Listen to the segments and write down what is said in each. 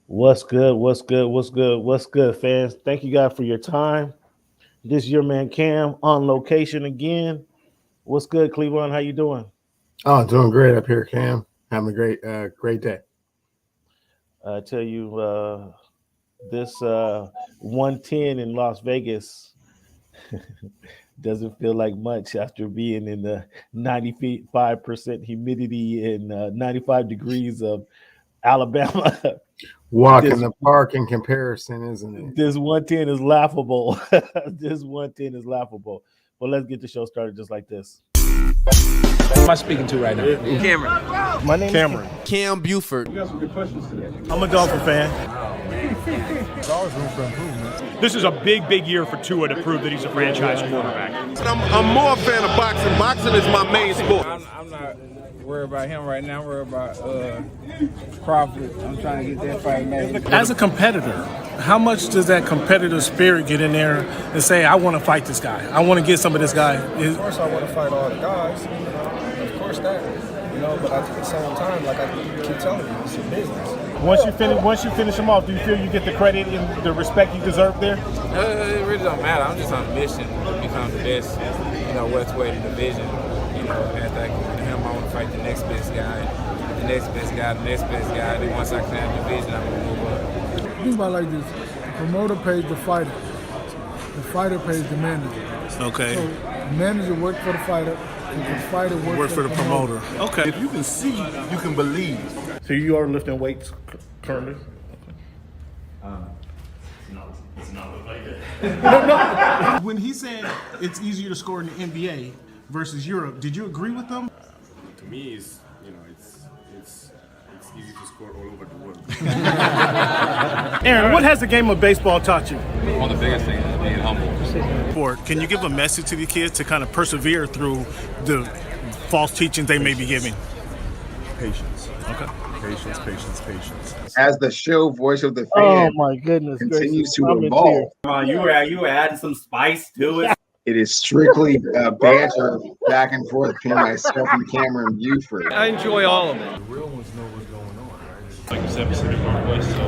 What's good? What's good? What's good? What's good, fans? Thank you guys for your time. This is your man Cam on location again. What's good, Cleveland? How you doing? Oh, doing great up here, Cam. Having a great day. I tell you, this 110 in Las Vegas doesn't feel like much after being in the 95% humidity and 95 degrees of Alabama. Walk in this the park in comparison, isn't it? this 110 is laughable. This 110 is laughable. But let's get the show started just like this. Who am I speaking to right now? Cameron. My name Cameron. is Cam Buford. I'm a Dolphin fan. There's always room for improvement. This is a big year for Tua to prove that he's a franchise quarterback. I'm more a fan of boxing. Boxing is my main sport. I'm not worried about him right now. I'm worried about Crawford. I'm trying to get that fight made. As a competitor, how much does that competitive spirit get in there and say, I want to fight this guy. I want to get some of this guy. Of course, I want to fight all the guys. Of course that. But at the same time, like I keep telling you, it's a business. Once you finish them off, do you feel you get the credit and the respect you deserve there? It really don't matter. I'm just on a mission to become the best, welterweight in the division. After I get him, I want to fight the next best guy, the next best guy, the next best guy. And then once I clear the division, I'm going to move up. Think about it like this. The promoter pays the fighter. The fighter pays the manager. Okay. So the manager works for the fighter, and the fighter works Work for the promoter. Okay. If you can see, you can believe. So you are lifting weights currently? When he said it's easier to score in the NBA versus Europe, did you agree with them? To me, it's easy to score all over the world. Aaron, what has the game of baseball taught you? One of the biggest things is being humble. Can you give a message to the kids to kind of persevere through the false teachings they may be giving? Patience. Okay. Patience. As the show voice of the Oh fan my goodness! continues gracious. to I'm in evolve, tears. Come on, you were adding some spice to it. it is strictly banter back and forth between myself and Cameron Buford. I enjoy all of it. The real ones know what's going on, right? Like you said, Pacific Northwest. So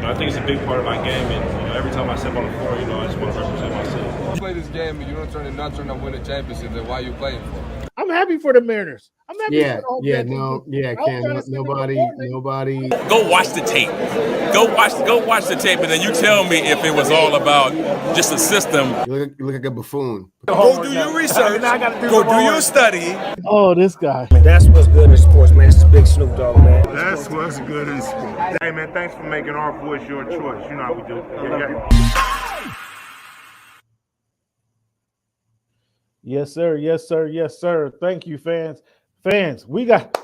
I think it's a big part of my game. And every time I step on the floor, I just want to represent myself. You play this game and you don't not trying to win a championship, then why are you playing for? I'm happy for the Mariners. I'm happy for the Cam. Nobody. Go watch the tape. Go watch the tape, and then you tell me if it was all about just a system. You look like a buffoon. Go do your research. Go do your study. Oh, this guy. That's what's good in sports, man. It's Big Snoop Dogg, man. That's what's good in sport. Hey, man, thanks for making our voice your choice. You know how we do. Yeah. Yes, sir. Yes, sir. Yes, sir. Thank you, fans. Fans, we got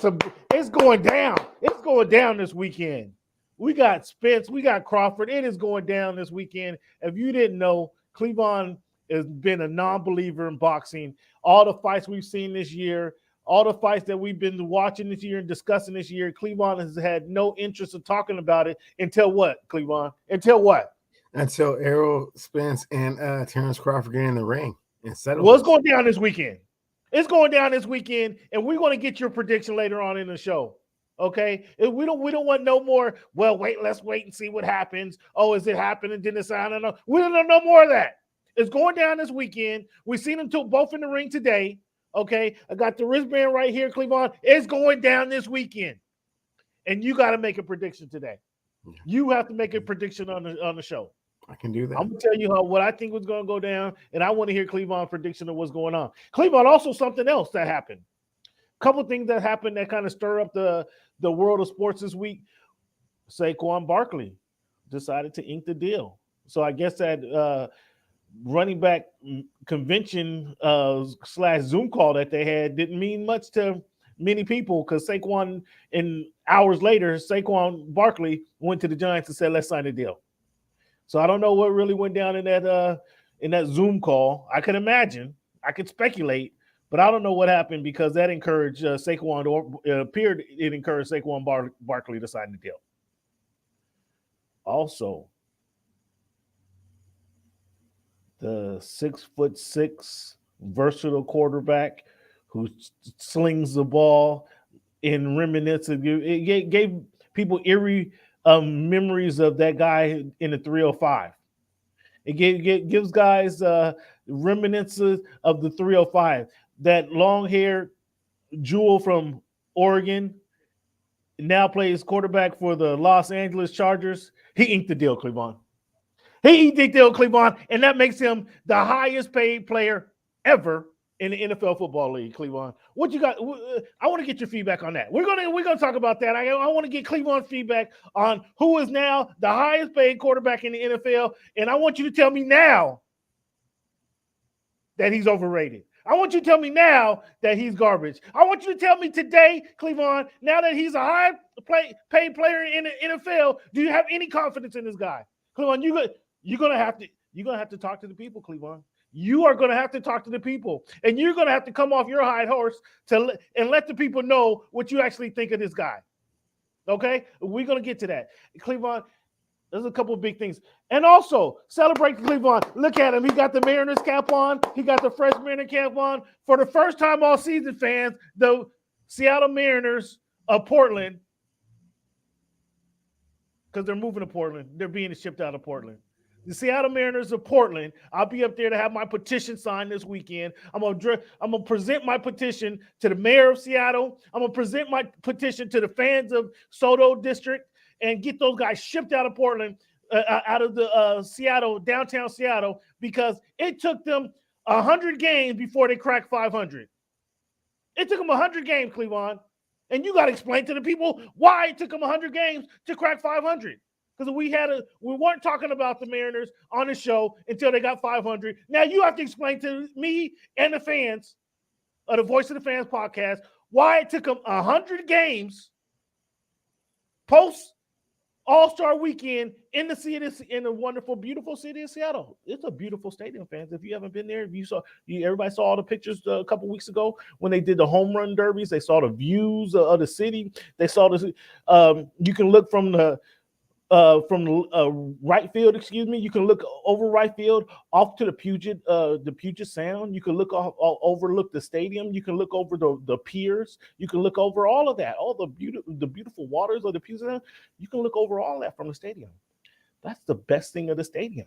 some. It's going down. It's going down this weekend. We got Spence. We got Crawford. It is going down this weekend. If you didn't know, Cleveland has been a non-believer in boxing. All the fights we've seen this year, all the fights that we've been watching this year and discussing this year, Cleveland has had no interest in talking about it until what, Cleveland? Until what? Until Errol Spence and Terence Crawford get in the ring. Well, it's going down this weekend. It's going down this weekend, and we're going to get your prediction later on in the show. Okay? We don't want no more. Well, let's wait and see what happens. Oh, is it happening? Didn't it sound? I don't know. We don't know no more of that. It's going down this weekend. We've seen them both in the ring today. Okay, I got the wristband right here, Cleveland. It's going down this weekend, and you got to make a prediction today. You have to make a prediction on the show. I can do that. I'm gonna tell you what I think was going to go down, and I want to hear Cleveland's prediction of what's going on. Cleveland, also something else that happened. A couple of things that happened that kind of stir up the world of sports this week. Saquon Barkley decided to ink the deal. So I guess that running back convention / Zoom call that they had didn't mean much to many people because Saquon, and hours later, Saquon Barkley went to the Giants and said, "Let's sign a deal." So I don't know what really went down in that Zoom call. I can imagine, I could speculate, but I don't know what happened because that encouraged Saquon, or appeared it encouraged Saquon Barkley to sign the deal. Also, the 6'6" versatile quarterback who slings the ball in reminiscence. It gave people eerie memories of that guy in the 305. It gives guys reminiscences of the 305. That long-haired jewel from Oregon now plays quarterback for the Los Angeles Chargers. He inked the deal, Cleveland. He inked the deal, Cleveland, and that makes him the highest paid player ever in the NFL Football League, Cleveland. What you got? I want to get your feedback on that. We're gonna talk about that. I want to get Cleveland feedback on who is now the highest paid quarterback in the NFL, and I want you to tell me now that he's overrated. I want you to tell me now that he's garbage. I want you to tell me today, Cleveland, now that he's a high paid player in the NFL, do you have any confidence in this guy? Cleveland, you're gonna have to talk to the people, Cleveland. You are going to have to talk to the people, and you're going to have to come off your high horse and let the people know what you actually think of this guy. Okay? We're going to get to that. Cleveland, there's a couple of big things. And also, celebrate Cleveland. Look at him. He got the Mariners cap on. He got the fresh Mariner cap on. For the first time all season, fans, the Seattle Mariners of Portland, because they're moving to Portland. They're being shipped out of Portland. The Seattle Mariners of Portland. I'll be up there to have my petition signed this weekend. I'm gonna present my petition to the mayor of Seattle. I'm gonna present my petition to the fans of Soto District and get those guys shipped out of Portland, out of the Seattle, downtown Seattle, because it took them 100 games before they cracked 500. It took them 100 games, Cleveland, and you got to explain to the people why it took them 100 games to crack 500. Because we weren't talking about the Mariners on the show until they got 500. Now you have to explain to me and the fans of the Voice of the Fans podcast why it took them 100 games post All-Star Weekend in the wonderful, beautiful city of Seattle. It's a beautiful stadium, fans. If you haven't been there, everybody saw all the pictures a couple weeks ago when they did the home run derbies. They saw the views of the city. They saw this. You can look from the right field, you can look over right field off to the Puget Sound. You can overlook the stadium. You can look over the piers. You can look over all of that, all the beautiful waters of the Puget Sound. You can look over all that from the stadium. That's the best thing of the stadium,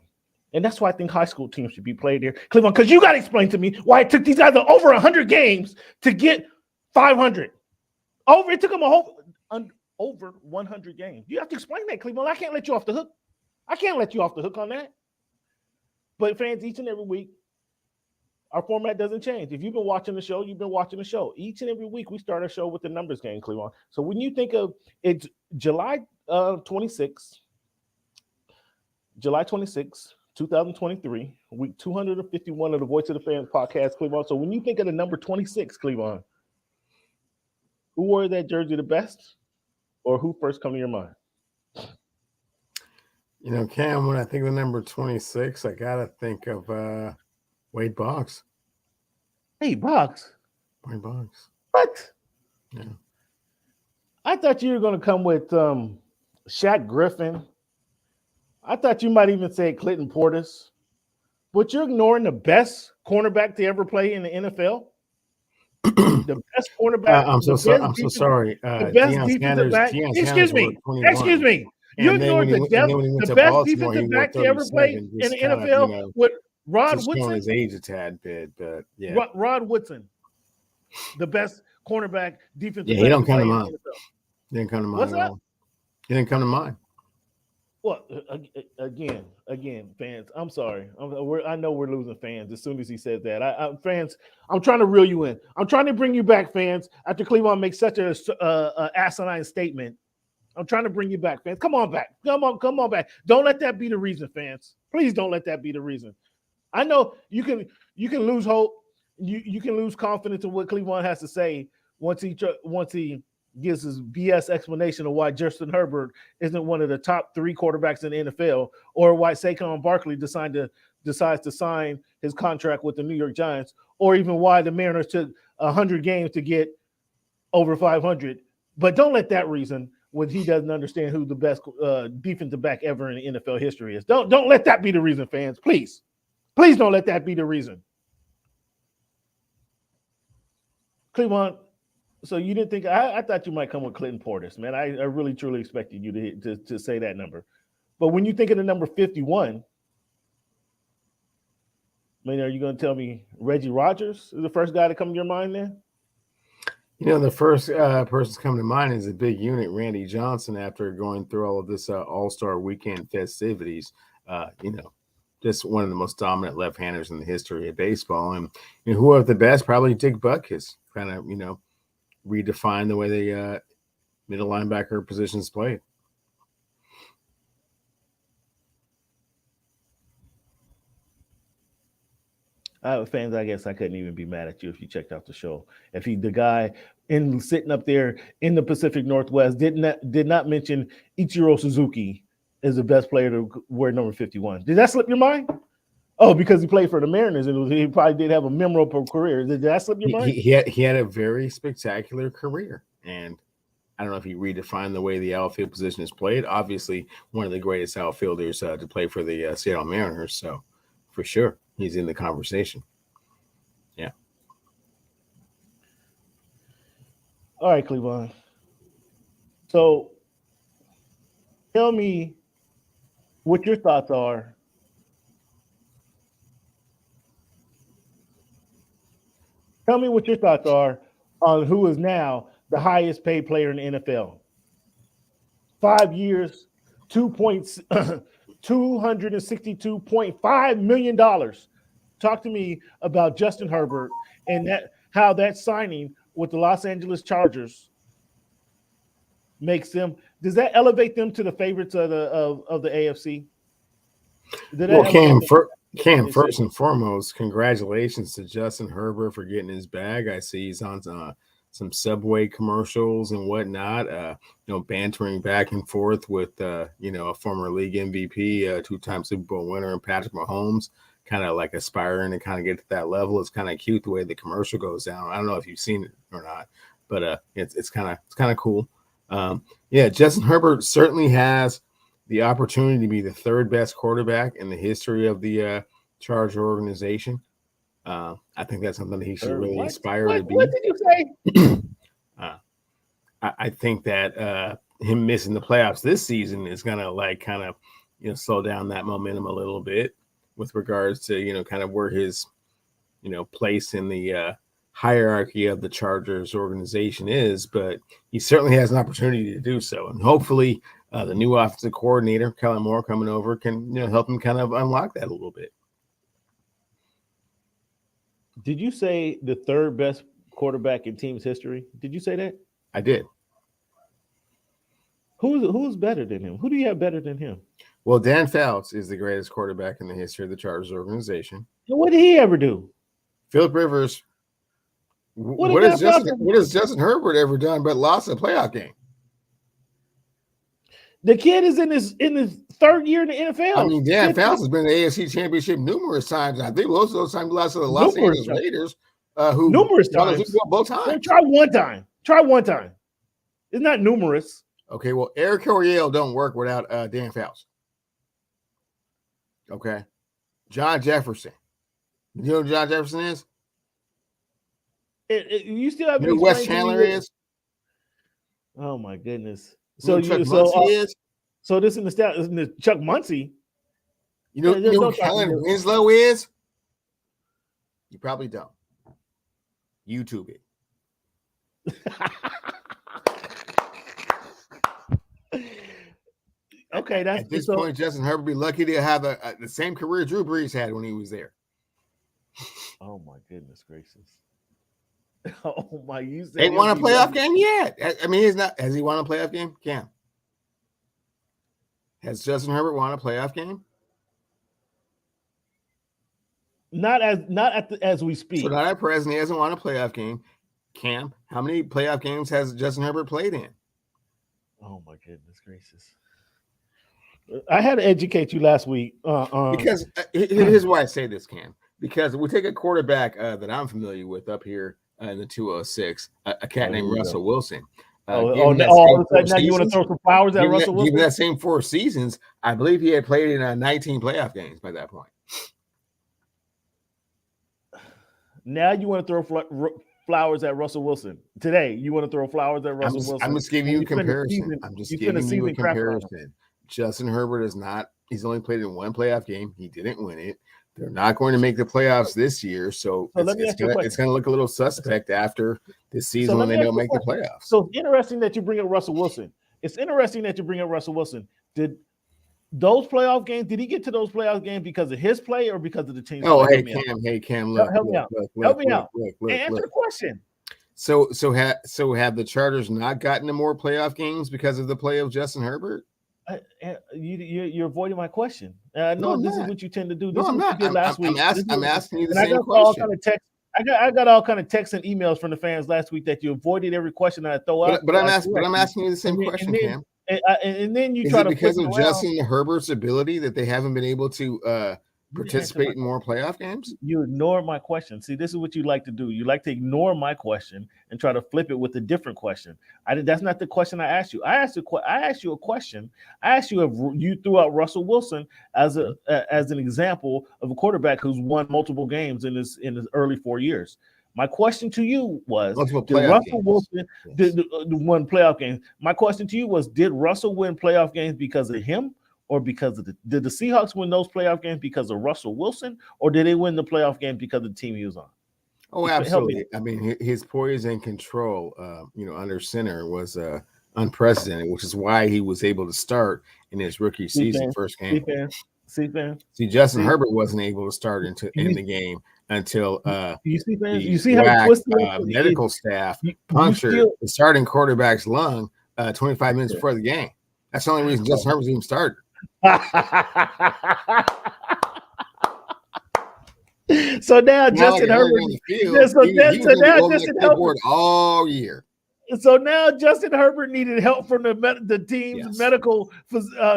and that's why I think high school teams should be played there, Cleveland. Because you got to explain to me why it took these guys over 100 games to get 500. It took them over 100 games. You have to explain that, Cleveland. I can't let you off the hook. I can't let you off the hook on that. But fans, each and every week, our format doesn't change. If you've been watching the show, you've been watching the show. Each and every week, we start our show with the numbers game, Cleveland. So when you think of it's July 26, 2023, week 251 of the Voice of the Fans podcast, Cleveland. So when you think of the number 26, Cleveland, who wore that jersey the best? Or who first come to your mind? Cam, when I think of the number 26, I got to think of Wade Boggs. Hey, Boggs. Wade Boggs. What? Yeah. I thought you were going to come with Shaq Griffin. I thought you might even say Clinton Portis. But you're ignoring the best cornerback to ever play in the NFL? The best cornerback. I'm so sorry. The best defensive back. Excuse me. You ignored the best defensive back to ever play in the NFL with Rod Woodson. Showing his age a tad bit, but yeah. Rod Woodson, the best cornerback defensive back. He don't come to mind. He didn't come to mind. What's that? He didn't come to mind. Well, again, fans, I'm sorry. I know we're losing fans as soon as he says that. Fans, I'm trying to reel you in. I'm trying to bring you back, fans, after Cleveland makes such a asinine statement. I'm trying to bring you back, fans. Come on back. Come on back. Don't let that be the reason, fans. Please don't let that be the reason. I know you can lose hope. You can lose confidence in what Cleveland has to say once he gives his BS explanation of why Justin Herbert isn't one of the top 3 quarterbacks in the NFL, or why Saquon Barkley decides to sign his contract with the New York Giants, or even why the Mariners took 100 games to get over 500. But don't let that reason, when he doesn't understand who the best defensive back ever in the NFL history is. Don't let that be the reason, fans. Please don't let that be the reason. Cleveland, So you didn't think I thought you might come with Clinton Portis, man. I really truly expected you to say that number. But when you think of the number 51, I mean, are you going to tell me Reggie Rogers is the first guy to come to your mind then? The first person coming to mind is a big unit, Randy Johnson, after going through all of this All-Star weekend festivities. Just one of the most dominant left-handers in the history of baseball. And who of the best? Probably Dick Butkus, kind of, redefine the way the middle linebacker positions played. Fans, I guess I couldn't even be mad at you if you checked out the show. If the guy sitting up there in the Pacific Northwest did not mention Ichiro Suzuki as the best player to wear number 51. Did that slip your mind? Oh, because he played for the Mariners and he probably did have a memorable career. Did that slip your mind? He had a very spectacular career, and I don't know if he redefined the way the outfield position is played. Obviously, one of the greatest outfielders to play for the Seattle Mariners. So, for sure, he's in the conversation. Yeah. All right, Cleveland. So, tell me what your thoughts are. Tell me what your thoughts are on who is now the highest paid player in the NFL. 5 years, $262.5 million. Talk to me about Justin Herbert and how that signing with the Los Angeles Chargers makes them. Does that elevate them to the favorites of the AFC? Well, Cam, first and foremost, congratulations to Justin Herbert for getting his bag. I see he's on some Subway commercials and whatnot, bantering back and forth with, a former league MVP, two-time Super Bowl winner, and Patrick Mahomes, kind of like aspiring to kind of get to that level. It's kind of cute the way the commercial goes down. I don't know if you've seen it or not, but it's kind of cool. Justin Herbert certainly has the opportunity to be the third best quarterback in the history of the Charger organization. I think that's something that he should really aspire to be. What did you say? I think that him missing the playoffs this season is going to slow down that momentum a little bit with regards to, kind of where his, place in the hierarchy of the Chargers organization is, but he certainly has an opportunity to do so. And hopefully the new offensive coordinator, Kellen Moore, coming over can, help him kind of unlock that a little bit. Did you say the third best quarterback in team's history? Did you say that? I did. Who's better than him? Who do you have better than him? Well, Dan Fouts is the greatest quarterback in the history of the Chargers organization. What did he ever do? Philip Rivers. What has Justin Herbert ever done but lost a playoff game? The kid is in his third year in the NFL. I mean, Dan Fouts has been in the AFC Championship numerous times. I think most of those times he lost to the Los Angeles Raiders, who numerous times. Both times. Try one time. It's not numerous. Okay, well, Eric Coryell don't work without Dan Fouts. Okay. John Jefferson. You know who John Jefferson is? You still have who Wes Chandler is? Oh my goodness. So Chuck Muncie is? So this in the Chuck Muncie. You know who Kellen Winslow is? You probably don't. YouTube it. Okay, at this point, Justin Herbert be lucky to have the same career Drew Brees had when he was there. Oh my goodness gracious! Oh my, you said ain't won a playoff game yet. I mean, has he won a playoff game? Cam, has Justin Herbert won a playoff game? Not as we speak. So not at present, he hasn't won a playoff game. Cam, how many playoff games has Justin Herbert played in? Oh my goodness gracious! I had to educate you last week. Because here's why I say this, Cam. Because we take a quarterback that I'm familiar with up here in the 206, a cat named Russell Wilson. Now you want to throw some flowers at Russell Wilson? Given that same 4 seasons, I believe he had played in 19 playoff games by that point. Now you want to throw flowers at Russell Wilson today. You want to throw flowers at Russell Wilson? I'm just giving you a comparison. Comparison. Justin Herbert is not. He's only played in one playoff game. He didn't win it. They're not going to make the playoffs this year, so it's going to look a little suspect after this season when they don't make the playoffs. So it's interesting that you bring up Russell Wilson. Did those playoff games? Did he get to those playoff games because of his play or because of the team? Oh, hey Cam, look, help me out. Help me out. Answer the question. So have the Chargers not gotten to more playoff games because of the play of Justin Herbert? You're avoiding my question. I know this is what you tend to do. This No, I'm not. last week. I'm asking you the same question. I got all kind of texts and emails from the fans last week that you avoided every question that I throw out. But I'm asking you the same question, Cam. And then you try to because of Justin Herbert's ability that they haven't been able to participate in more playoff games? You ignore my question. See, this is what you like to do. You like to ignore my question and try to flip it with a different question. That's not the question I asked you. I asked you a question. I asked you if you threw out Russell Wilson as an example of a quarterback who's won multiple games in his early 4 years. My question to you was, did Russell Wilson won playoff games? My question to you was, did Russell win playoff games because of him? Or because of did the Seahawks win those playoff games because of Russell Wilson, or did they win the playoff game because of the team he was on? Oh, absolutely. I mean, his poise and control, under center was unprecedented, which is why he was able to start in his rookie season, first game. See, Justin Herbert wasn't able to start in the game until you see how twisted medical staff punctured the starting quarterback's lung 25 minutes before the game. That's the only reason Justin Herbert even started. So now Justin Herbert all year. So now Justin Herbert needed help from the team's medical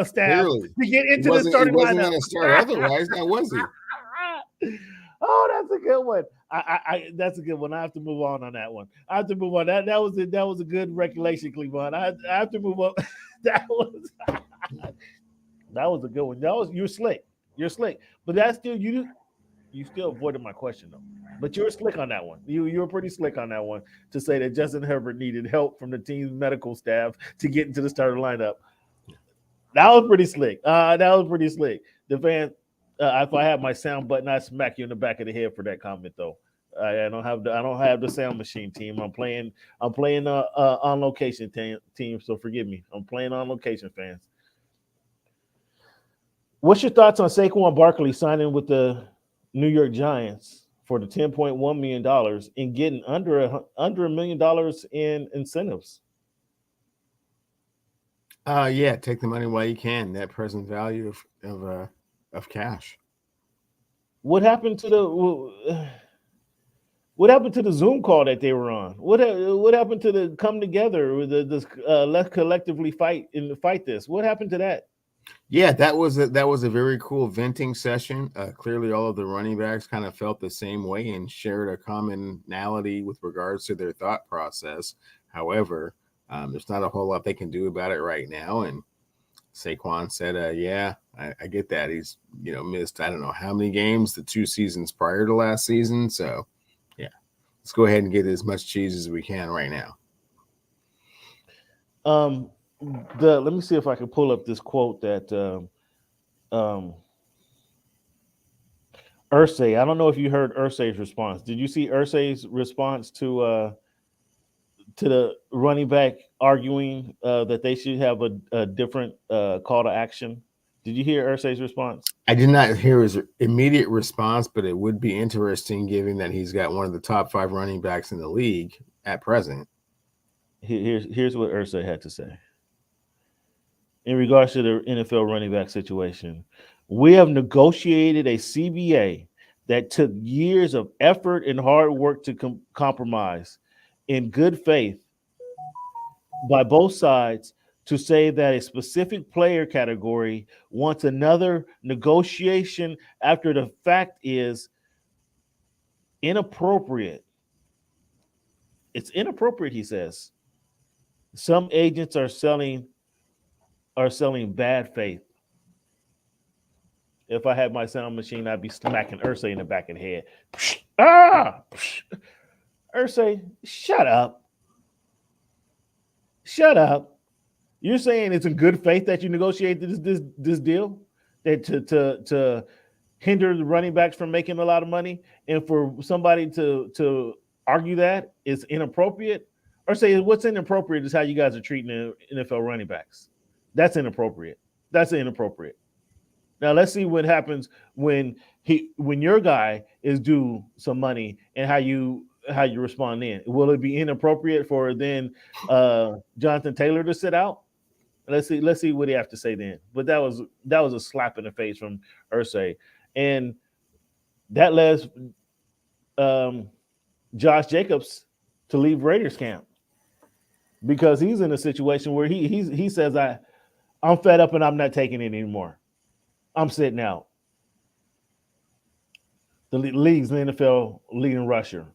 staff to get into the starting lineup. He wasn't going to start otherwise, now was he? Oh, that's a good one. That's a good one. I have to move on that one. I have to move on. That was a good recollection, Cleveland. I have to move on. That was a good one. You're slick. But that's still you still avoided my question though. But you were slick on that one. You were pretty slick on that one to say that Justin Herbert needed help from the team's medical staff to get into the starting lineup. That was pretty slick. The fan. If I have my sound button, I smack you in the back of the head for that comment, though. I don't have the sound machine, team. I'm playing on location, team. So forgive me. I'm playing on location, fans. What's your thoughts on Saquon Barkley signing with the New York Giants for the $10.1 million and getting under $1 million in incentives? Yeah, take the money while you can. Net present value of cash. What happened to the Zoom call that they were on? What happened to the come together with let's collectively fight this? What happened to that? Yeah, that was a very cool venting session. Clearly, all of the running backs kind of felt the same way and shared a commonality with regards to their thought process. However, there's not a whole lot they can do about it right now, and Saquon said, yeah, I get that. He's, missed, I don't know how many games, the 2 seasons prior to last season. So, yeah, let's go ahead and get as much cheese as we can right now. Let me see if I can pull up this quote that Irsay. I don't know if you heard Irsay's response. Did you see Irsay's response to the running back arguing that they should have a different call to action? Did you hear Irsay's response? I did not hear his immediate response, but it would be interesting given that he's got one of the top 5 running backs in the league at present. Here's what Irsay had to say. In regards to the NFL running back situation, we have negotiated a CBA that took years of effort and hard work to compromise in good faith by both sides to say that a specific player category wants another negotiation after the fact is inappropriate. It's inappropriate, he says. Some agents are selling bad faith. If I had my sound machine, I'd be smacking Irsay in the back of the head. Irsay, shut up. Shut up. You're saying it's in good faith that you negotiated this deal that to hinder the running backs from making a lot of money, and for somebody to argue that is inappropriate, or say what's inappropriate is how you guys are treating the NFL running backs. That's inappropriate. That's inappropriate. Now let's see what happens when your guy is due some money and how you respond then. Will it be inappropriate for then Jonathan Taylor to sit out? Let's see what he have to say then. But that was a slap in the face from Irsay, and that led Josh Jacobs to leave Raiders camp because he's in a situation where he says I'm fed up and I'm not taking it anymore. I'm sitting out. The league's the NFL leading rusher.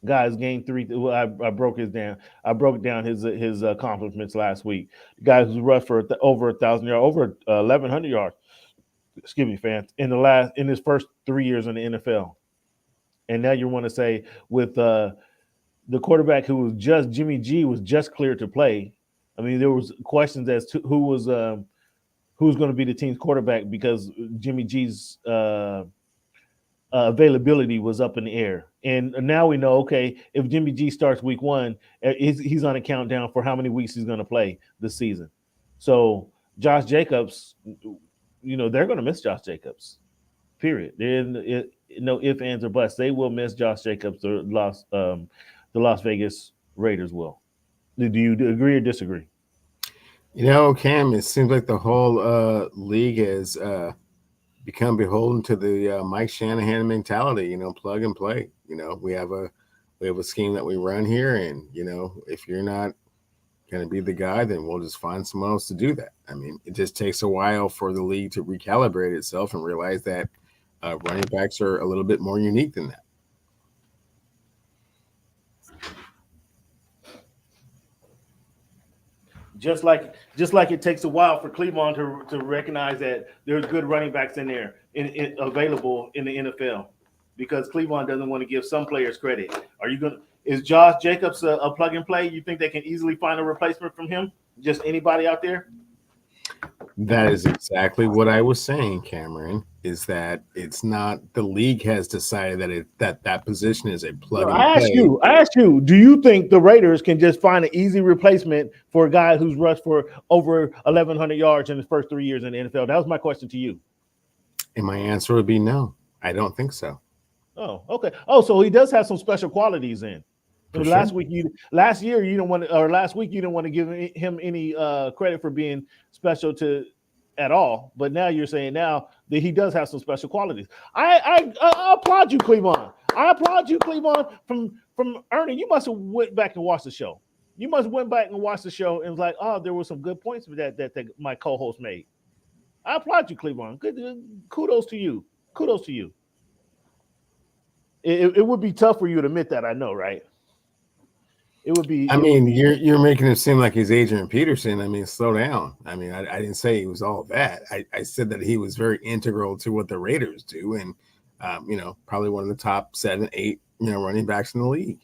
Guys gained 3. I broke down his accomplishments last week. The guy who's rushed for over 1,000 yards, over 1,100 yards. Excuse me, fans. In his first 3 years in the NFL, and now you want to say with the quarterback who was just Jimmy G was just cleared to play. I mean, there was questions as to who's going to be the team's quarterback because Jimmy G's availability was up in the air. And now we know, okay, if Jimmy G starts week 1, he's on a countdown for how many weeks he's going to play this season. So Josh Jacobs, they're going to miss Josh Jacobs, period. No ifs, ands, or buts. They will miss Josh Jacobs. The Las Vegas Raiders will. Do you agree or disagree? Cam, it seems like the whole league has become beholden to the Mike Shanahan mentality. Plug and play. We have a scheme that we run here, and if you're not going to be the guy, then we'll just find someone else to do that. I mean, it just takes a while for the league to recalibrate itself and realize that running backs are a little bit more unique than that. Just like it takes a while for Cleveland to recognize that there's good running backs in there available in the NFL, because Cleveland doesn't want to give some players credit. Is Josh Jacobs a plug and play? You think they can easily find a replacement from him? Just anybody out there? That is exactly what I was saying, Cameron, is that it's not the league has decided that position is a plug and play. I asked you, do you think the Raiders can just find an easy replacement for a guy who's rushed for over 1,100 yards in his first 3 years in the NFL? That was my question to you. And my answer would be no. I don't think so. Oh, okay. Oh, so he does have some special qualities then. Last week you didn't want to give him any credit for being special at all, but now you're saying now that he does have some special qualities. I applaud you, Cleveland. I applaud you, Cleveland. From Ernie, you must have went back and watched the show. You must have went back and watched the show and was like, oh, there were some good points that my co-host made. I applaud you, Cleveland. Good, kudos to you. Kudos to you. It would be tough for you to admit that, I know, right? It would be. You're making it seem like he's Adrian Peterson. I mean, slow down. I mean, I didn't say he was all that. I said that he was very integral to what the Raiders do, and probably one of the top 7, 8 running backs in the league.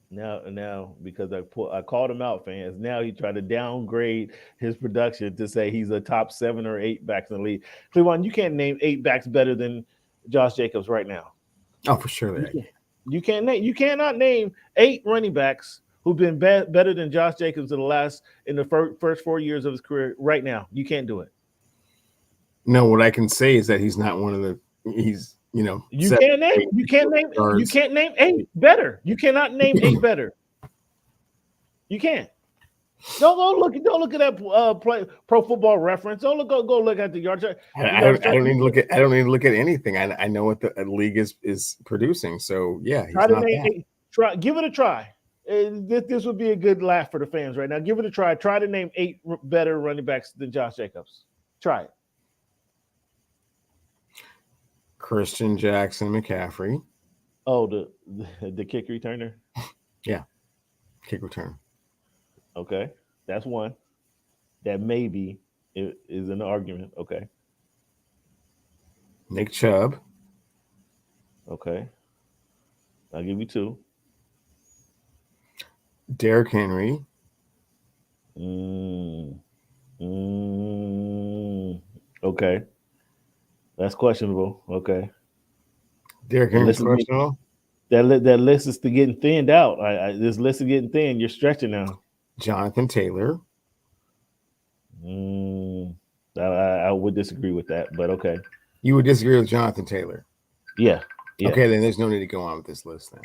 Now, because I called him out, fans. Now he tried to downgrade his production to say he's a top 7 or 8 backs in the league. Cleveland, you can't name 8 backs better than Josh Jacobs right now. Oh, for sure. You cannot name 8 running backs who've been better than Josh Jacobs in the first 4 years of his career right now. You can't do it. No, what I can say is that he's not one of the. You can't name 8 better. You cannot name 8 better. You can't. Don't look at that Pro Football Reference. Go look at the yard chart. I don't need to look at anything. I know what the league is producing. So yeah, give it a try. This would be a good laugh for the fans right now. Give it a try. Try to name 8 better running backs than Josh Jacobs. Try it. Christian Jackson McCaffrey. Oh, the kick returner. Yeah, kick return. Okay, that's one. That maybe is an argument. Okay. Nick Chubb. Okay. I'll give you 2. Derrick Henry. Okay. That's questionable. Okay. Derrick Henry's questionable. That list is getting thinned out. This list is getting thin. You're stretching now. Jonathan Taylor. I would disagree with that, but okay. You would disagree with Jonathan Taylor? Yeah. Okay, then there's no need to go on with this list then.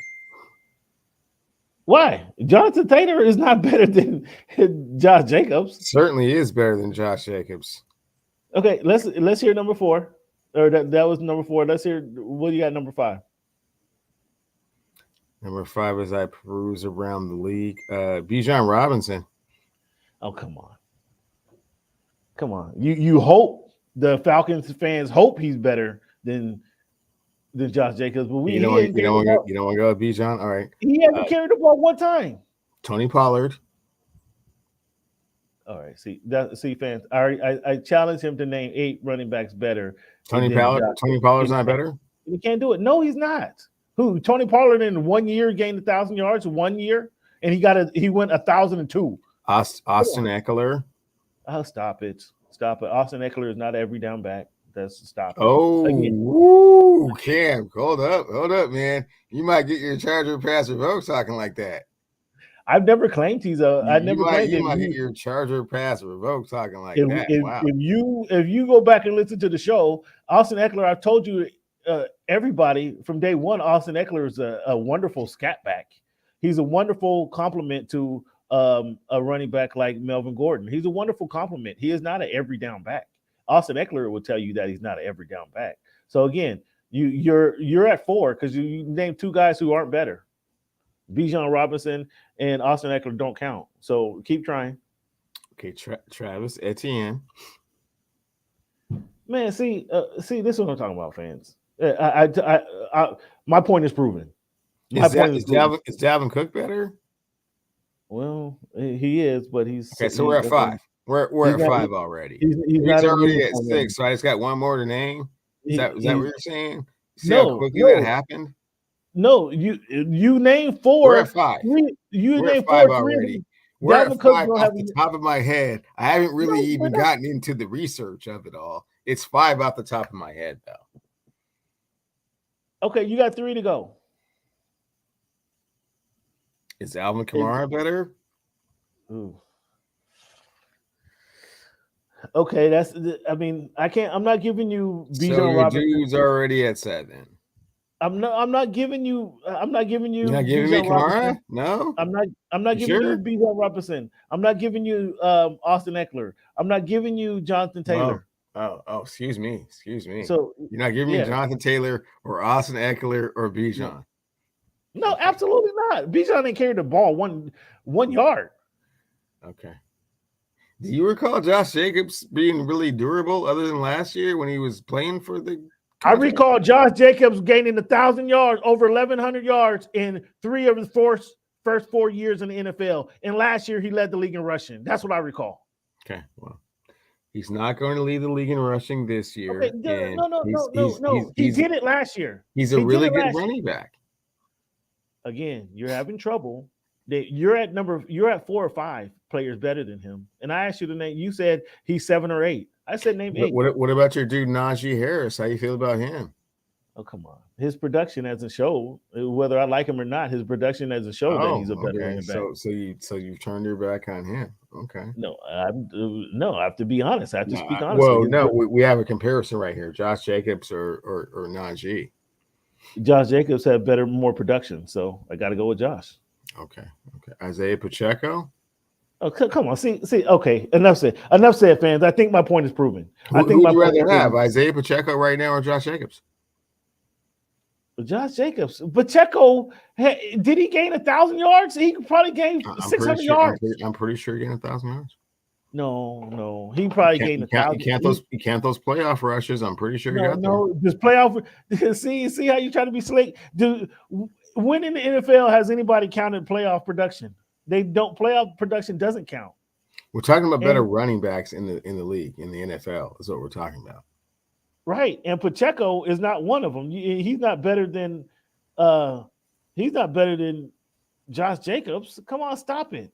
Why? Jonathan Taylor is not better than Josh Jacobs. Certainly is better than Josh Jacobs. Okay, let's hear number 4. Or that was number 4. Let's hear what you got number 5. Number 5 as I peruse around the league. Bijan Robinson. Oh, come on. Come on. You hope the Falcons fans hope he's better than Josh Jacobs, but you don't want to go with Bijan? All right. He hasn't carried the ball one time. Tony Pollard. All right. See, fans. I challenge him to name 8 running backs better. Tony Pollard's not better? He can't do it. No, he's not. Who? Tony Pollard in 1 year gained 1,000 yards 1 year, and he went 1,002. Austin Eckler. Oh, stop it. Austin Eckler is not every down back. That's stop it. Oh, woo, Cam, hold up, man. You might get your Charger pass revoked talking like that. I've never claimed he's a. You might get your Charger pass revoked talking like that. Wow. If you go back and listen to the show, Austin Eckler, I've told you, everybody from day one, Austin Eckler is a wonderful scat back. He's a wonderful compliment to a running back like Melvin Gordon. He's a wonderful compliment. He is not an every down back. Austin Eckler will tell you that he's not an every down back. So again, you're at 4 because you named 2 guys who aren't better. Bijan Robinson and Austin Eckler don't count. So keep trying. Okay, Travis Etienne. Man, see, this is what I'm talking about, fans. My point is proven. Is Dalvin Cook better? Well, he is, but he's okay. So we're at 5. We're at 5 already. He's already at 6. So I just got one more to name. Is that what you're saying? See how quickly that happened? No, you named 4. We're at 5. You named 5 already. We're at 5 off the top of my head. I haven't really even gotten into the research of it all. It's 5 off the top of my head, though. Okay, you got 3 to go. Is Alvin Kamara better? Ooh. Okay, I'm not giving you Bijan Robinson. Dude's already at 7. I'm not giving you. You're not giving me Kamara? No. I'm not giving you Bijan Robinson. I'm not giving you Austin Eckler. I'm not giving you Jonathan Taylor. Oh, excuse me. So you're not giving me Jonathan Taylor or Austin Eckler or Bijan. No, absolutely not. Bijan didn't carry the ball one yard. Okay. Do you recall Josh Jacobs being really durable other than last year when he was playing for the contract? I recall Josh Jacobs gaining 1,000 yards, over 1,100 yards in 3 of his first 4 years in the NFL. And last year he led the league in rushing. That's what I recall. Okay, well, he's not going to lead the league in rushing this year. Okay, no. He did it last year. He's a really good running back. Again, you're having trouble. You're at 4 or 5 players better than him. And I asked you to name. You said he's 7 or 8. I said name 8. What about your dude Najee Harris? How you feel about him? Oh, come on. His production hasn't showed, whether I like him or not, his production hasn't showed that he's a better running back. So you've turned your back on him. Okay. No, I have to be honest. I have to speak honestly. Well, no, we have a comparison right here. Josh Jacobs or Najee. Josh Jacobs had more production, so I got to go with Josh. Okay. Isaiah Pacheco. Oh, come on. See. Okay, enough said, fans. I think my point is proven. Who would you rather have, Isaiah Pacheco right now or Josh Jacobs? Josh Jacobs. Pacheco, did he gain 1,000 yards? He probably gained 600 yards. I'm pretty sure he gained 1,000 yards. No. He probably gained 1,000. You can't those playoff rushes. I'm pretty sure he got there. No, just playoff. See how you try to be slick. When in the NFL has anybody counted playoff production? They don't. Playoff production doesn't count. We're talking about better running backs in the league, in the NFL is what we're talking about. Right, and Pacheco is not one of them. He's not better than He's not better than Josh Jacobs. Come on, stop it.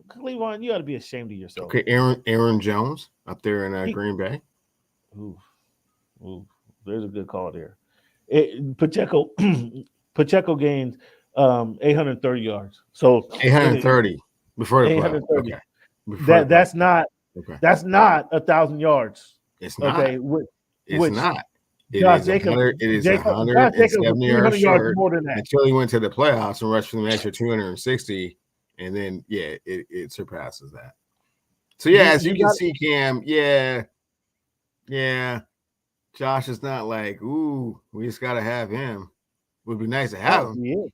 Cleveland, you ought to be ashamed of yourself. Okay, Aaron Jones up there in Green Bay. Ooh, there's a good call there. Pacheco gained 830 yards. So 830 before the playoffs. Okay. That's not 1,000 yards. It's not. Okay, it's not. Josh Jacobs. It is 170 yards short more than that until he went to the playoffs and rushed for the extra 260, and then it surpasses that. So as you can see, Cam, Josh is not like, ooh, we just got to have him. Would be nice to have him. Yeah.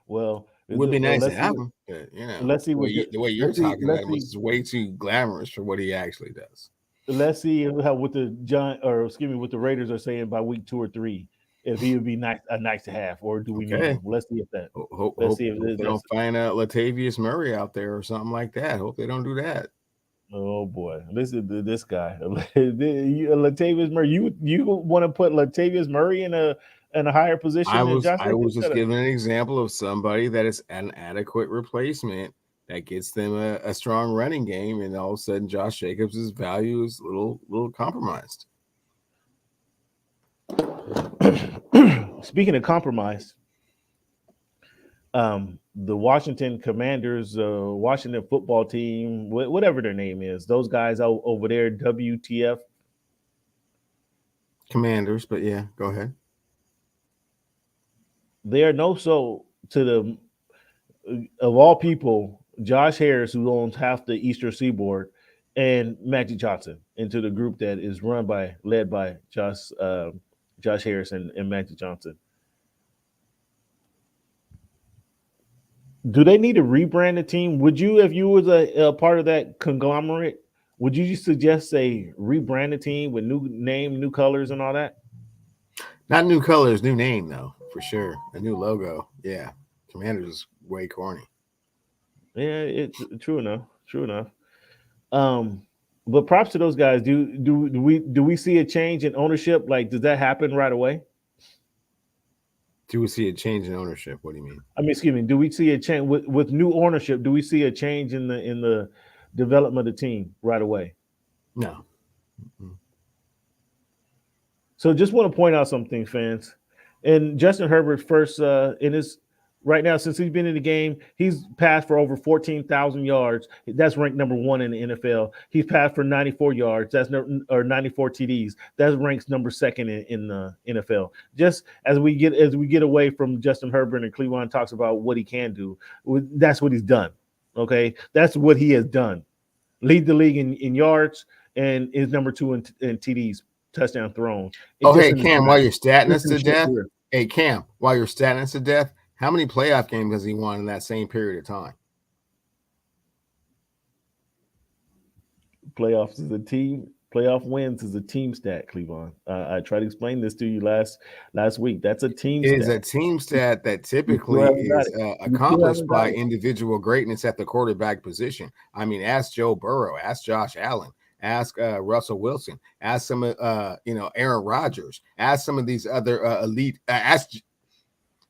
Well, it would be nice to have him. But, let's see the way you're talking about him is way too glamorous for what he actually does. Let's see how what the Raiders are saying by week 2 or 3. If he would be nice to have, or do we need him? Let's see if that. Let's see if they don't find Latavius Murray out there or something like that. Hope they don't do that. Oh boy, this is this guy, Latavius Murray. You want to put Latavius Murray in a higher position? I was just giving an example of somebody that is an adequate replacement that gets them a strong running game, and all of a sudden Josh Jacobs' value is a little compromised. Speaking of compromise, the Washington Commanders, Washington football team, whatever their name is, those guys over there, WTF Commanders, but yeah, go ahead. They are to the of all people, Josh Harris, who owns half the Eastern Seaboard, and Magic Johnson, into the group that is led by Josh Harris and Magic Johnson. Do they need to rebrand the team? Would you, if you was a part of that conglomerate, would you suggest rebrand the team with new name, new colors, and all that? Not new colors, new name though, for sure. A new logo. Yeah, Commanders is way corny. Yeah, it's true enough. But props to those guys. Do we see a change in ownership? Like, does that happen right away? Do we see a change in ownership? What do you mean? I mean, excuse me. Do we see a change with new ownership? Do we see a change in the development of the team right away? No. Mm-hmm. So just want to point out something, fans. And Justin Herbert first in his right now, since he's been in the game, he's passed for over 14,000 yards. That's ranked number 1 in the NFL. He's passed for 94 yards. Or 94 TDs. That ranks number 2nd in the NFL. Just as we get away from Justin Herbert and Cleveland talks about what he can do, that's what he's done. Okay, that's what he has done. Lead the league in yards and is number 2 in TDs, touchdown thrown. Hey Cam, while you're statting us to death. Hey Cam, while you're statting us to death. How many playoff games has he won in that same period of time? Playoffs is a team. Playoff wins is a team stat, Cleveland. I tried to explain this to you last week. That's a team stat. It is a team stat that typically is accomplished by individual greatness at the quarterback position. I mean, ask Joe Burrow, ask Josh Allen, ask Russell Wilson, ask some Aaron Rodgers, ask some of these other elite, ask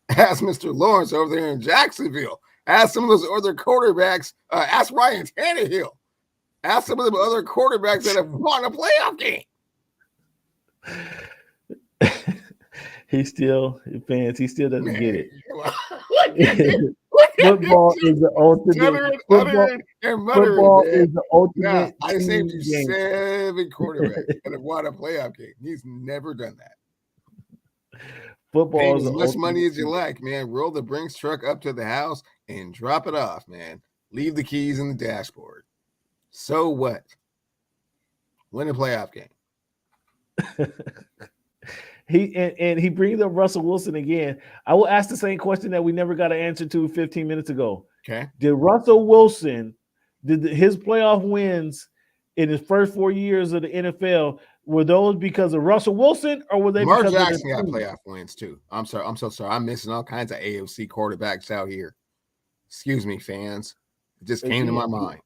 Mr. Lawrence over there in Jacksonville. Ask some of those other quarterbacks. Ask Ryan Tannehill. Ask some of the other quarterbacks that have won a playoff game. He still doesn't get it. Football is the ultimate. Football is the ultimate. I named you 7 quarterbacks that have won a playoff game. He's never done that. Football is as much money as you like, man. Roll the Brinks truck up to the house and drop it off, man. Leave the keys in the dashboard. So what? Win a playoff game. He brings up Russell Wilson again. I will ask the same question that we never got an answer to 15 minutes ago. Okay. Did Russell Wilson, his playoff wins in his first 4 years of the NFL, were those because of Russell Wilson, or were they Mark because Jackson of got playoff wins too? I'm sorry. I'm so sorry. I'm missing all kinds of AFC quarterbacks out here. Excuse me, fans. It just came to my mind.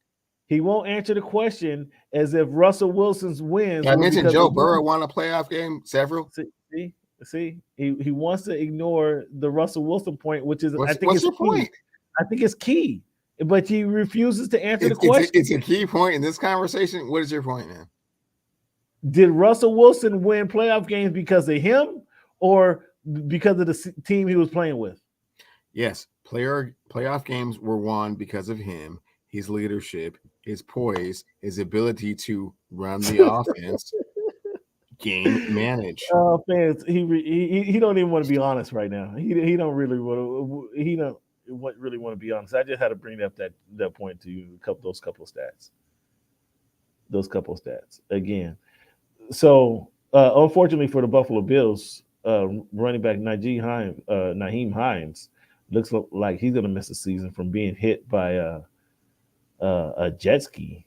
He won't answer the question as if Russell Wilson's wins. I mentioned Joe Burrow won a playoff game, several. See? See, he wants to ignore the Russell Wilson point, which is What's your point? I think it's key, but he refuses to answer the question. It's a key point in this conversation. What is your point, man? Did Russell Wilson win playoff games because of him or because of the team he was playing with? Yes, playoff games were won because of him, his leadership, his poise, his ability to run the offense, game manage. Fans, he don't even want to be honest right now. He don't really want to. He don't really want to be honest. I just had to bring up that point to you. Those couple of stats again. So unfortunately for the Buffalo Bills, running back Nyheim Hines looks like he's going to miss a season from being hit by a jet ski,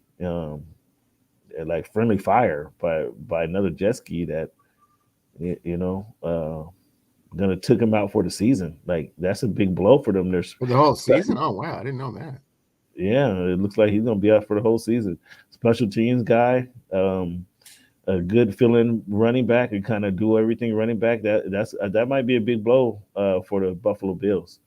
like friendly fire by another jet ski that gonna took him out for the season. Like that's a big blow for them. For the whole season. Oh wow, I didn't know that. Yeah, it looks like he's gonna be out for the whole season. Special teams guy, a good fill-in running back, and kind of do everything running back. That might be a big blow for the Buffalo Bills.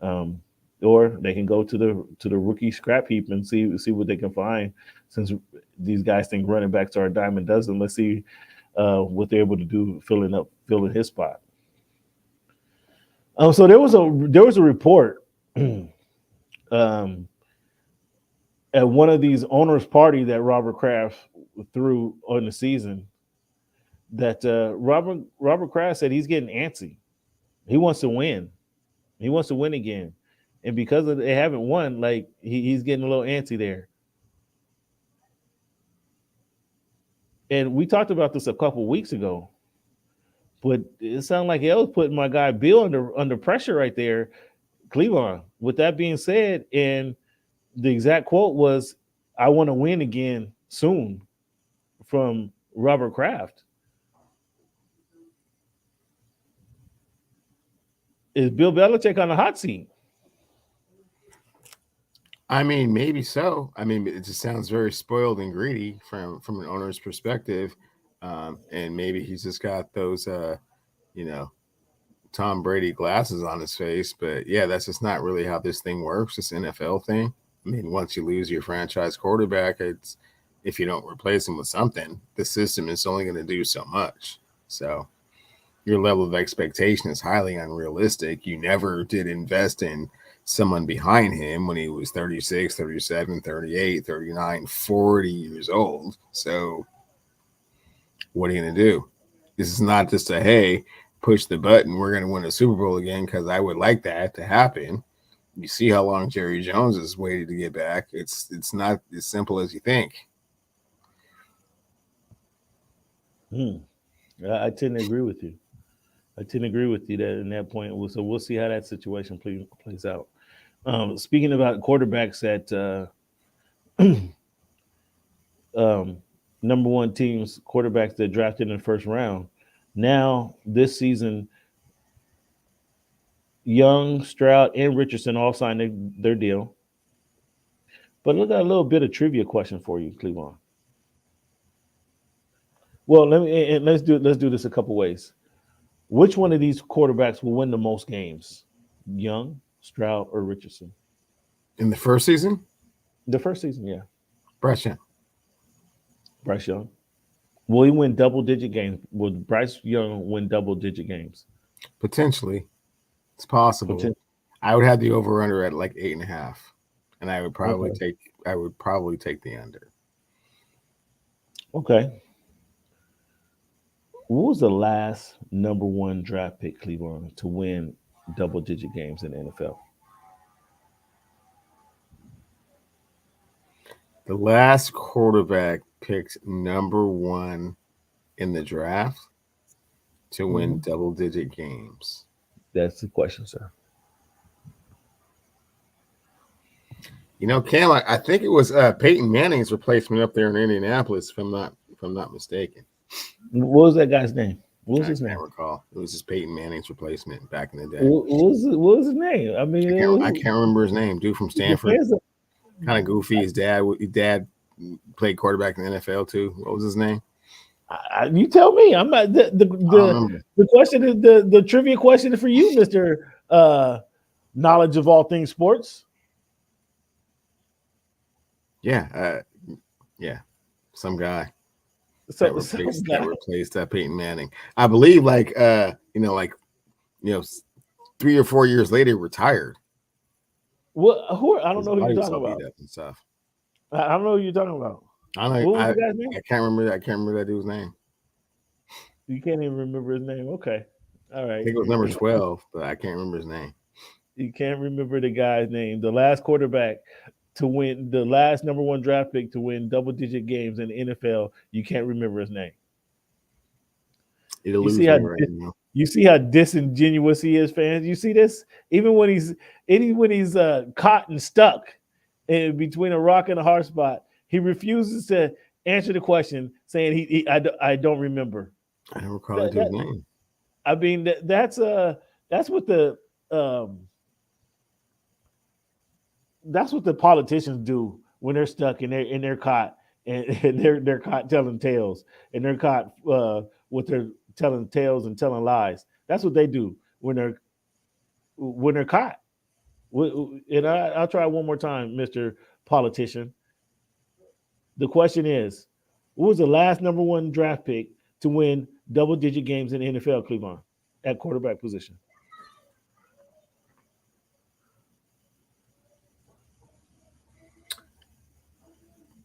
Or they can go to the rookie scrap heap and see what they can find. Since these guys think running backs are a dime a dozen, let's see what they're able to do filling his spot. So there was a report at one of these owners' party that Robert Kraft threw on the season that Robert Kraft said he's getting antsy. He wants to win. He wants to win again. And because they haven't won, like he's getting a little antsy there. And we talked about this a couple weeks ago, but it sounded like I was putting my guy Bill under pressure right there, Cleveland. With that being said, and the exact quote was, "I want to win again soon," from Robert Kraft. Is Bill Belichick on the hot seat? I mean, maybe so. I mean, it just sounds very spoiled and greedy from an owner's perspective, and maybe he's just got those, Tom Brady glasses on his face. But yeah, that's just not really how this thing works. This NFL thing. I mean, once you lose your franchise quarterback, it's if you don't replace him with something, the system is only going to do so much. So your level of expectation is highly unrealistic. You never did invest in someone behind him when he was 36, 37, 38, 39, 40 years old. So what are you going to do? This is not just a, hey, push the button, we're going to win a Super Bowl again, because I would like that to happen. You see how long Jerry Jones has waited to get back. It's not as simple as you think. I tend to agree with you. That in that point. So we'll see how that situation plays out. Speaking about quarterbacks at number one teams, quarterbacks that drafted in the first round. Now this season, Young, Stroud, and Richardson all signed their deal. But look at a little bit of trivia question for you, Cleveland. Well, let's do this a couple ways. Which one of these quarterbacks will win the most games? Young, Stroud, or Richardson? In the first season? The first season, yeah. Bryce Young. Will he win double-digit games? Will Bryce Young win double-digit games? Potentially. It's possible. I would have the over-under at like 8.5, and I would probably take the under. Okay. What was the last number one draft pick, Cleveland, to win double-digit games in the NFL? The last quarterback picked number one in the draft to win double-digit games. That's the question, sir. Cam, I think it was Peyton Manning's replacement up there in Indianapolis, if I'm not mistaken. What was that guy's name? What was his name? I can't recall. It was just Peyton Manning's replacement back in the day. What was his name? I mean, I can't remember his name. Dude from Stanford. Kind of goofy. His dad played quarterback in the NFL too. What was his name? You tell me. I'm not the question is the trivia question is for you, Mr. Knowledge of all things sports. Yeah, some guy that replaced Peyton Manning. I believe, 3 or 4 years later, retired. Well, I don't know who you're talking about. And stuff. I don't know who you're talking about. I can't remember. I can't remember that dude's name. You can't even remember his name. Okay, all right. I think it was number 12, but I can't remember his name. You can't remember the guy's name. The last quarterback to win, the last number 1 draft pick to win double-digit games in the NFL. You can't remember his name. You see how disingenuous he is, fans. You see this? Even when he's caught and stuck in between a rock and a hard spot, he refuses to answer the question, saying I don't remember. I don't recall his name. I mean that's what the politicians do when they're stuck and they're caught and they're caught telling tales and they're caught with their telling tales and telling lies. That's what they do when they're caught. And I'll try one more time, Mr. Politician. The question is, what was the last number 1 draft pick to win double-digit games in the NFL, Cleveland, at quarterback position?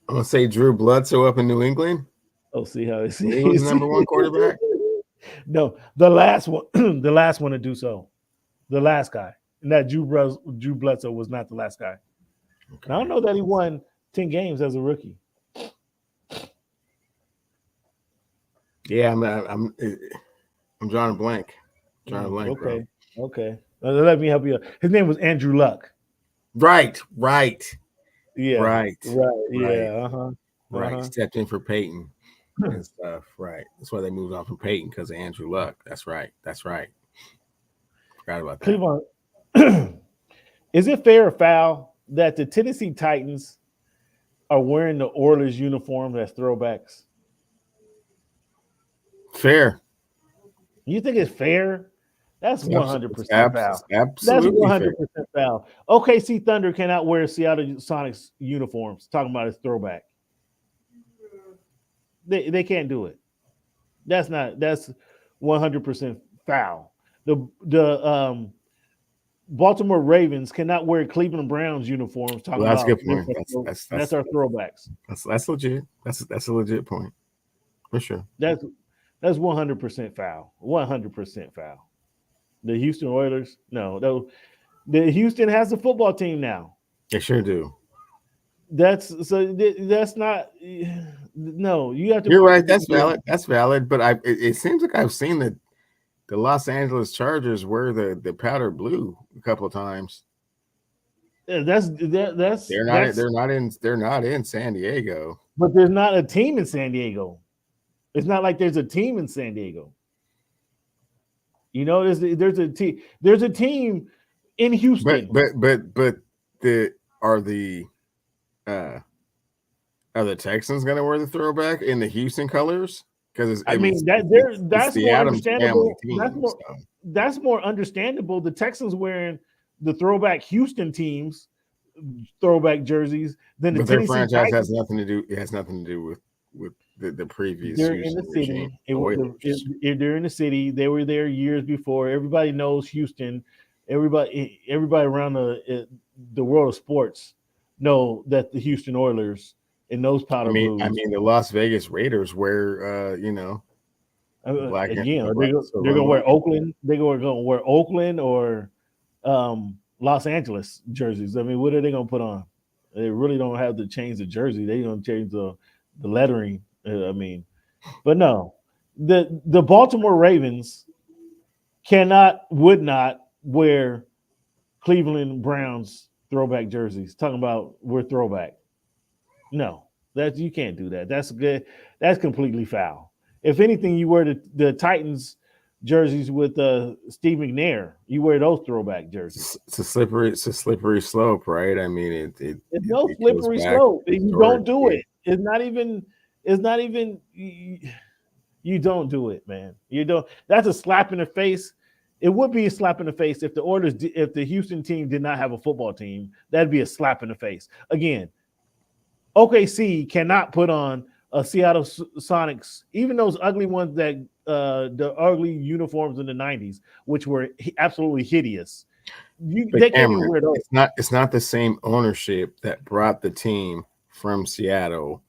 I'm gonna say Drew Bledsoe up in New England. Oh, see how he was the number 1 quarterback. No, the last one, the last one to do so, the last guy, and that Drew Bledsoe was not the last guy. Okay. I don't know that he won 10 games as a rookie. Yeah, I'm drawing a blank. Okay. Let me help you out. His name was Andrew Luck. Right. Yeah. Right. Yeah. Right. Stepped in for Peyton and stuff. Right. That's why they moved on from Peyton, because of Andrew Luck. That's right. Forgot about that. Cleveland, is it fair or foul that the Tennessee Titans are wearing the Oilers uniform as throwbacks? Fair. You think it's fair? That's 100% foul. Absolutely. That's 100% foul. OKC Thunder cannot wear Seattle Sonics uniforms. Talking about his throwback. They can't do it. That's 100% foul. The Baltimore Ravens cannot wear Cleveland Browns uniforms. That's a good point. That's our throwbacks. That's legit. That's a legit point. For sure. That's 100% foul. 100% foul. The Houston Oilers, no. The Houston has a football team now. They sure do. That's not. No, you have to. You're right. That's valid. But it seems like I've seen the Los Angeles Chargers wear the powder blue a couple of times. Yeah, they're not in San Diego. But there's not a team in San Diego. It's not like there's a team in San Diego. You know, there's a team. There's a team in Houston. But are the Texans going to wear the throwback in the Houston colors? Because that's more understandable. That's more understandable. The Texans wearing the throwback Houston teams throwback jerseys than the Tennessee franchise Titans. has nothing to do. It has nothing to do with the previous. They're in the city. They're in the city. They were there years before. Everybody knows Houston. Everybody around the world of sports know that the Houston Oilers and those powder blues. I mean, the Las Vegas Raiders wear, black again. They're gonna wear Oakland. They're gonna wear Oakland or Los Angeles jerseys. I mean, what are they gonna put on? They really don't have to change the jersey. They don't change the lettering. But no, the Baltimore Ravens would not wear Cleveland Browns throwback jerseys. Talking about we're throwback. No, you can't do that. That's good. That's completely foul. If anything, you wear the Titans jerseys with Steve McNair. You wear those throwback jerseys. It's a slippery slope, right? I mean, it's no slippery slope. You don't do it. It's not even. You don't do it, man. You don't. That's a slap in the face. It would be a slap in the face if the Houston team did not have a football team. That'd be a slap in the face. Again, OKC cannot put on a Seattle Sonics, even those ugly ones that the ugly uniforms in the 90s, which were absolutely hideous. They can't even wear those. It's not the same ownership that brought the team from Seattle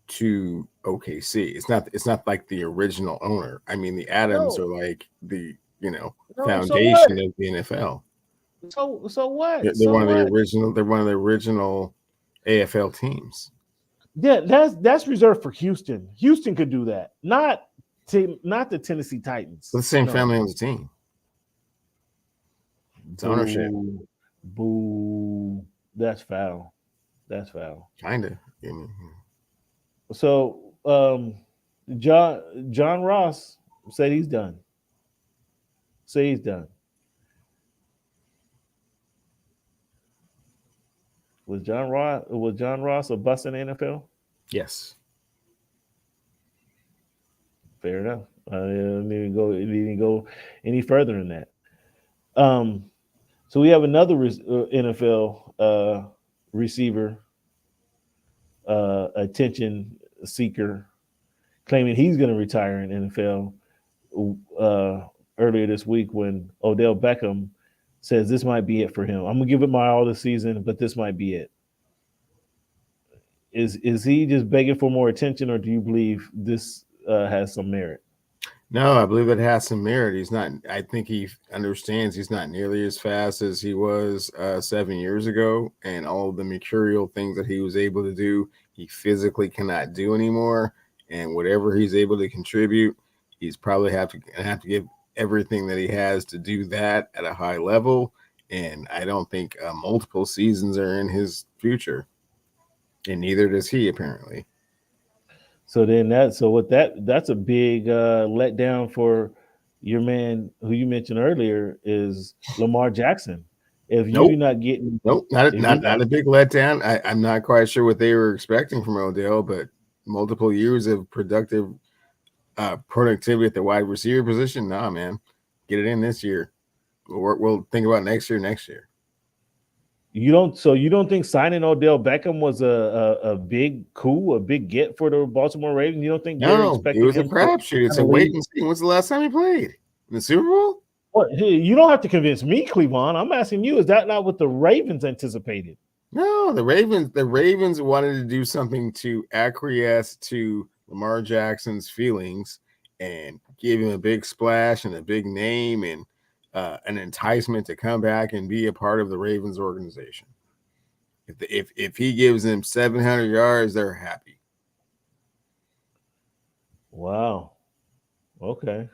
to OKC. It's not like the original owner. I mean, the Adams are like the foundation of the NFL. So what? They're one of the original. They're one of the original AFL teams. Yeah, that's reserved for Houston. Houston could do that, not the Tennessee Titans. The same family owns the team. It's ownership. Boo. That's foul. That's foul. Kinda. So John Ross said he's done. Say he's done. Was John Ross a bust in the NFL? Yes. Fair enough. I didn't go any further than that. So we have another NFL receiver, attention seeker, claiming he's going to retire in NFL earlier this week when Odell Beckham says this might be it for him. I'm going to give it my all this season, but this might be it. Is he just begging for more attention, or do you believe this has some merit? No, I believe it has some merit. He's not. I think he understands he's not nearly as fast as he was 7 years ago, and all of the mercurial things that he was able to do, he physically cannot do anymore. And whatever he's able to contribute, he's probably have to give everything that he has to do that at a high level. And I don't think multiple seasons are in his future, and neither does he apparently. So then that's a big letdown for your man who you mentioned earlier is Lamar Jackson. If you're not getting not a big letdown. I'm not quite sure what they were expecting from Odell, but multiple years of productivity at the wide receiver position. Nah, man, get it in this year. We'll think about next year. You don't think signing Odell Beckham was a big coup, a big get for the Baltimore Ravens? You don't think they're expecting it was a crapshoot. It's a wait and see. When's the last time he played in the Super Bowl? What? Hey, you don't have to convince me, Cleveland. I'm asking you, is that not what the Ravens anticipated? No, the Ravens wanted to do something to acquiesce to Lamar Jackson's feelings and give him a big splash and a big name and an enticement to come back and be a part of the Ravens organization. If he gives them 700 yards, they're happy. Wow. Okay.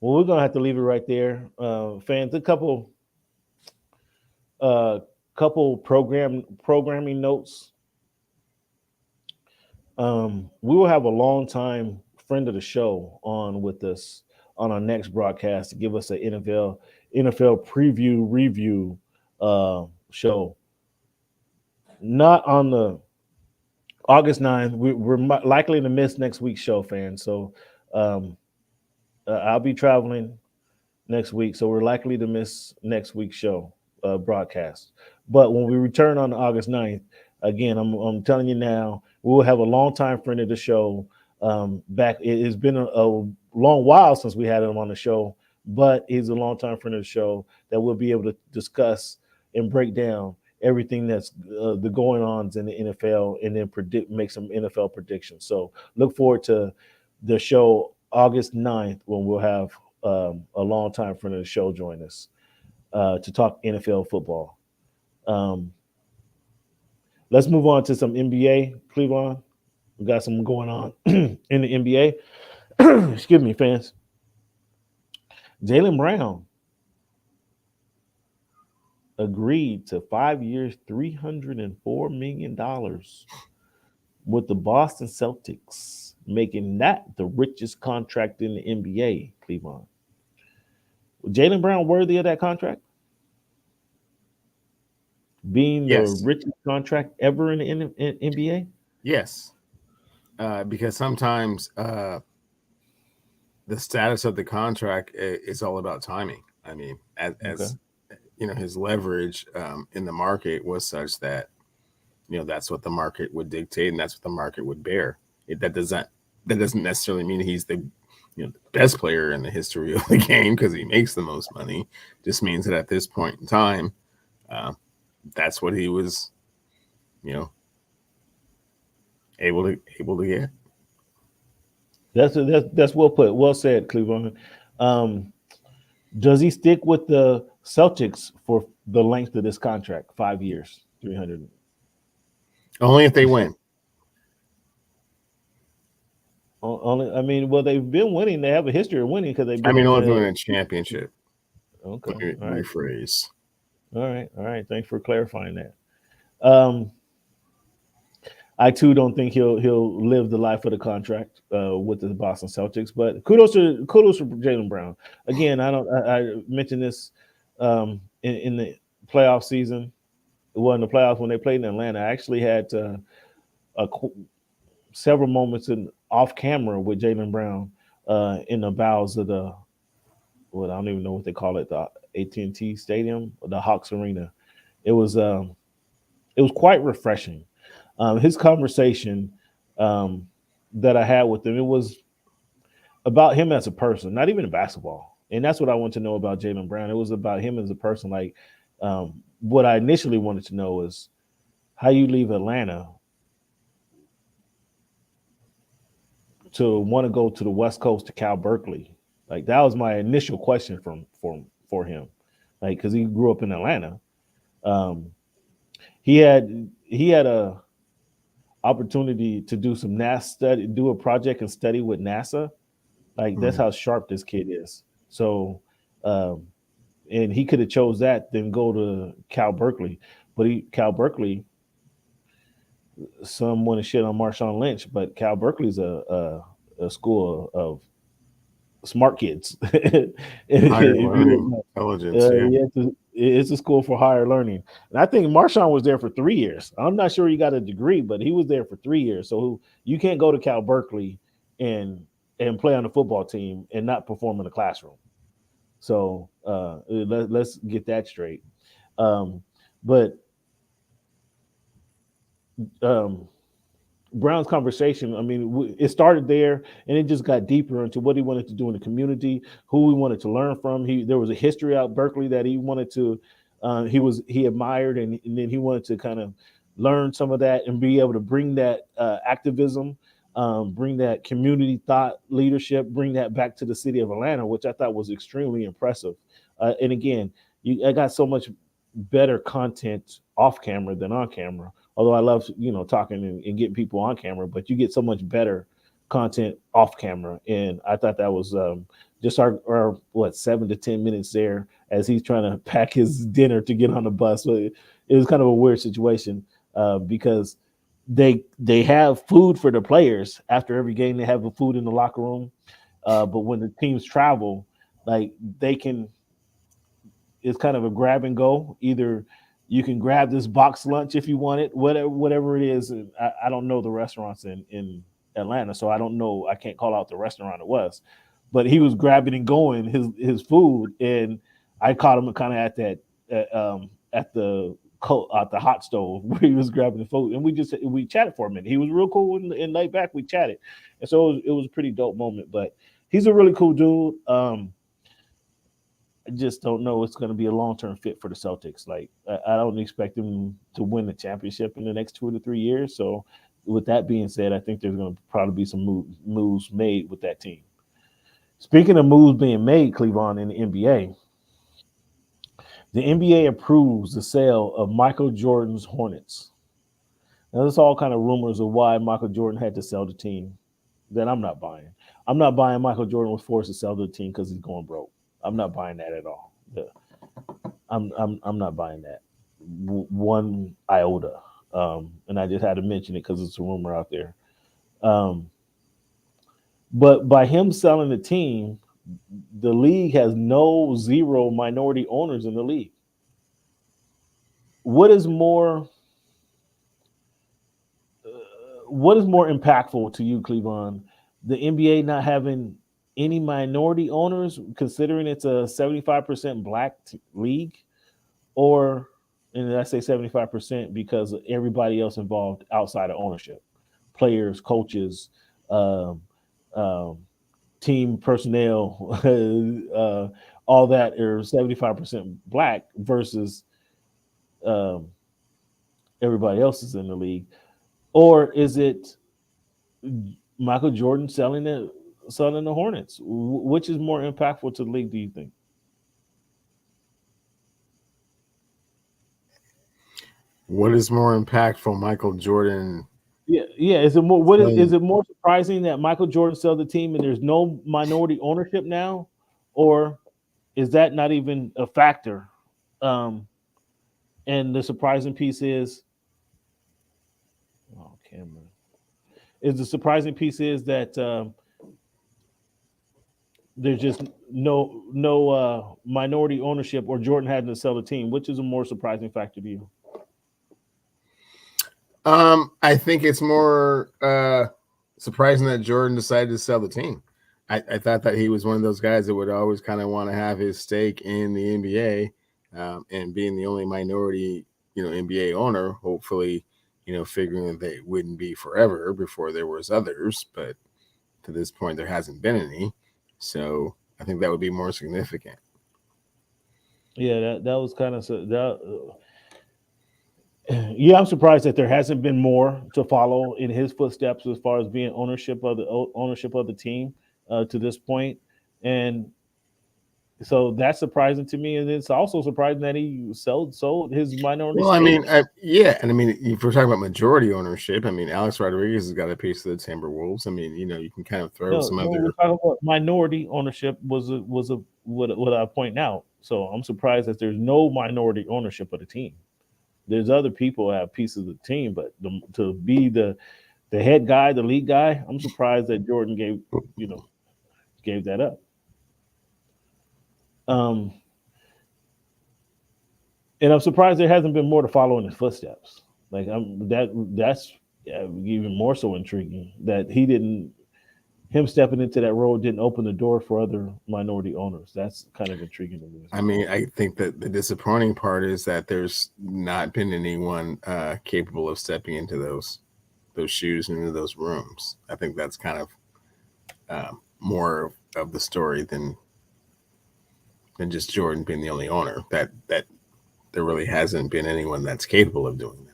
Well, we're gonna have to leave it right there, fans. A couple programming notes. We will have a longtime friend of the show on with us on our next broadcast to give us an NFL preview review show. Not on the August 9th. We're likely to miss next week's show, fans. So I'll be traveling next week, so we're likely to miss next week's show broadcast. But when we return on August 9th, again, I'm telling you now, we will have a longtime friend of the show back. It has been a long while since we had him on the show, but he's a longtime friend of the show that we'll be able to discuss and break down everything that's the going-ons in the NFL and then make some NFL predictions. So look forward to the show August 9th when we'll have a longtime friend of the show join us to talk NFL football. Let's move on to some NBA, Cleveland. We got some going on in the NBA. Excuse me, fans. Jaylen Brown agreed to 5 years, $304 million with the Boston Celtics, making that the richest contract in the NBA, Cleveland. Was Jaylen Brown worthy of that contract? Being the richest contract ever in the NBA? Yes. Because sometimes the status of the contract is all about timing. I mean, as you know, his leverage in the market was such that, you know, that's what the market would dictate and that's what the market would bear. That doesn't necessarily mean he's the, you know, the best player in the history of the game because he makes the most money. Just means that at this point in time, that's what he was, you know, able to get. That's well put. Well said, Cleveland. Does he stick with the Celtics for the length of this contract? 5 years, 300. Only if they win. Only, I mean, well, they've been winning. They have a history of winning because they've been. I mean, only if they win a championship. Okay. Let me rephrase. All right. Thanks for clarifying that. I too don't think he'll live the life of the contract with the Boston Celtics. But kudos to Jaylen Brown. Again, I mentioned this in the playoff season. Well, in the playoffs when they played in Atlanta, I actually had several moments off camera with Jaylen Brown in the bowels of I don't even know what they call it, the AT&T Stadium, or the Hawks Arena. It was quite refreshing. His conversation that I had with him, it was about him as a person, not even in basketball. And that's what I want to know about Jaylen Brown. It was about him as a person. Like what I initially wanted to know is how you leave Atlanta to want to go to the West Coast to Cal Berkeley. Like that was my initial question for him. Like, because he grew up in Atlanta. He had a opportunity to do some NASA study, do a project and study with NASA. Like that's how sharp this kid is. So, and he could have chose that than go to Cal Berkeley, but Cal Berkeley. Some want to shit on Marshawn Lynch, but Cal Berkeley's a school of smart kids. Intelligence. It's a school for higher learning. And I think Marshawn was there for 3 years. I'm not sure he got a degree, but he was there for 3 years. So you can't go to Cal Berkeley and play on the football team and not perform in the classroom. So let's get that straight. But Brown's conversation, I mean, it started there and it just got deeper into what he wanted to do in the community, who he wanted to learn from. There was a history out Berkeley that he wanted to, he admired, and then he wanted to kind of learn some of that and be able to bring that activism, bring that community thought leadership, bring that back to the city of Atlanta, which I thought was extremely impressive. And again, I got so much better content off camera than on camera. Although I love, talking and getting people on camera, but you get so much better content off camera. And I thought that was just our 7 to 10 minutes there as he's trying to pack his dinner to get on the bus. So it was kind of a weird situation because they have food for the players after every game. They have the food in the locker room, but when the teams travel, like it's kind of a grab and go. Either you can grab this box lunch if you want it, whatever it is. I don't know the restaurants in Atlanta, so I don't know. I can't call out the restaurant it was, but he was grabbing and going his food, and I caught him kind of at the hot stove where he was grabbing the food, and we chatted for a minute. He was real cool and laid back. We chatted, and so it was a pretty dope moment. But he's a really cool dude. I just don't know it's going to be a long-term fit for the Celtics. Like, I don't expect them to win the championship in the next 2 to 3 years. So with that being said, I think there's going to probably be some moves made with that team. Speaking of moves being made, Cleveland, in the NBA approves the sale of Michael Jordan's Hornets. Now, that's all kind of rumors of why Michael Jordan had to sell the team that I'm not buying. I'm not buying Michael Jordan was forced to sell the team because he's going broke. I'm not buying that at all. I'm not buying that one iota. And I just had to mention it because it's a rumor out there. But by him selling the team, the league has zero minority owners in the league. What is more impactful to you, Cleveland? The NBA not having any minority owners, considering it's a 75% black league, or, and I say 75% because everybody else involved outside of ownership, players, coaches, um, um, team personnel, all that are 75% black versus um, everybody else is in the league, or is it Michael Jordan selling the Hornets? Which is more impactful to the league, do you think? What is more impactful, Michael Jordan? Yeah. Is it more? Is it more surprising that Michael Jordan sell the team and there's no minority ownership now, or is that not even a factor? And the surprising piece is, the surprising piece is that there's just no minority ownership, or Jordan having to sell the team. Which is a more surprising factor to you? I think it's more surprising that Jordan decided to sell the team. I thought that he was one of those guys that would always kind of want to have his stake in the NBA, and being the only minority, NBA owner, hopefully, figuring that they wouldn't be forever before there was others, but to this point there hasn't been any. So I think that would be more significant. Yeah, that was kind of that. Yeah, I'm surprised that there hasn't been more to follow in his footsteps as far as being ownership of the team to this point, and so that's surprising to me. And it's also surprising that he sold his minority. Well, I mean, yeah, and I mean, if we're talking about majority ownership, I mean, Alex Rodriguez has got a piece of the Timberwolves. I mean, you can kind of throw some other. We're talking about minority ownership was what I point out. So I'm surprised that there's no minority ownership of the team. There's other people that have pieces of the team, but to be the head guy, the lead guy, I'm surprised that Jordan gave that up. And I'm surprised there hasn't been more to follow in his footsteps. Like that's even more so intriguing that him stepping into that role didn't open the door for other minority owners. That's kind of intriguing to me. I mean, I think that the disappointing part is that there's not been anyone capable of stepping into those shoes and into those rooms. I think that's kind of more of the story than just Jordan being the only owner. That there really hasn't been anyone that's capable of doing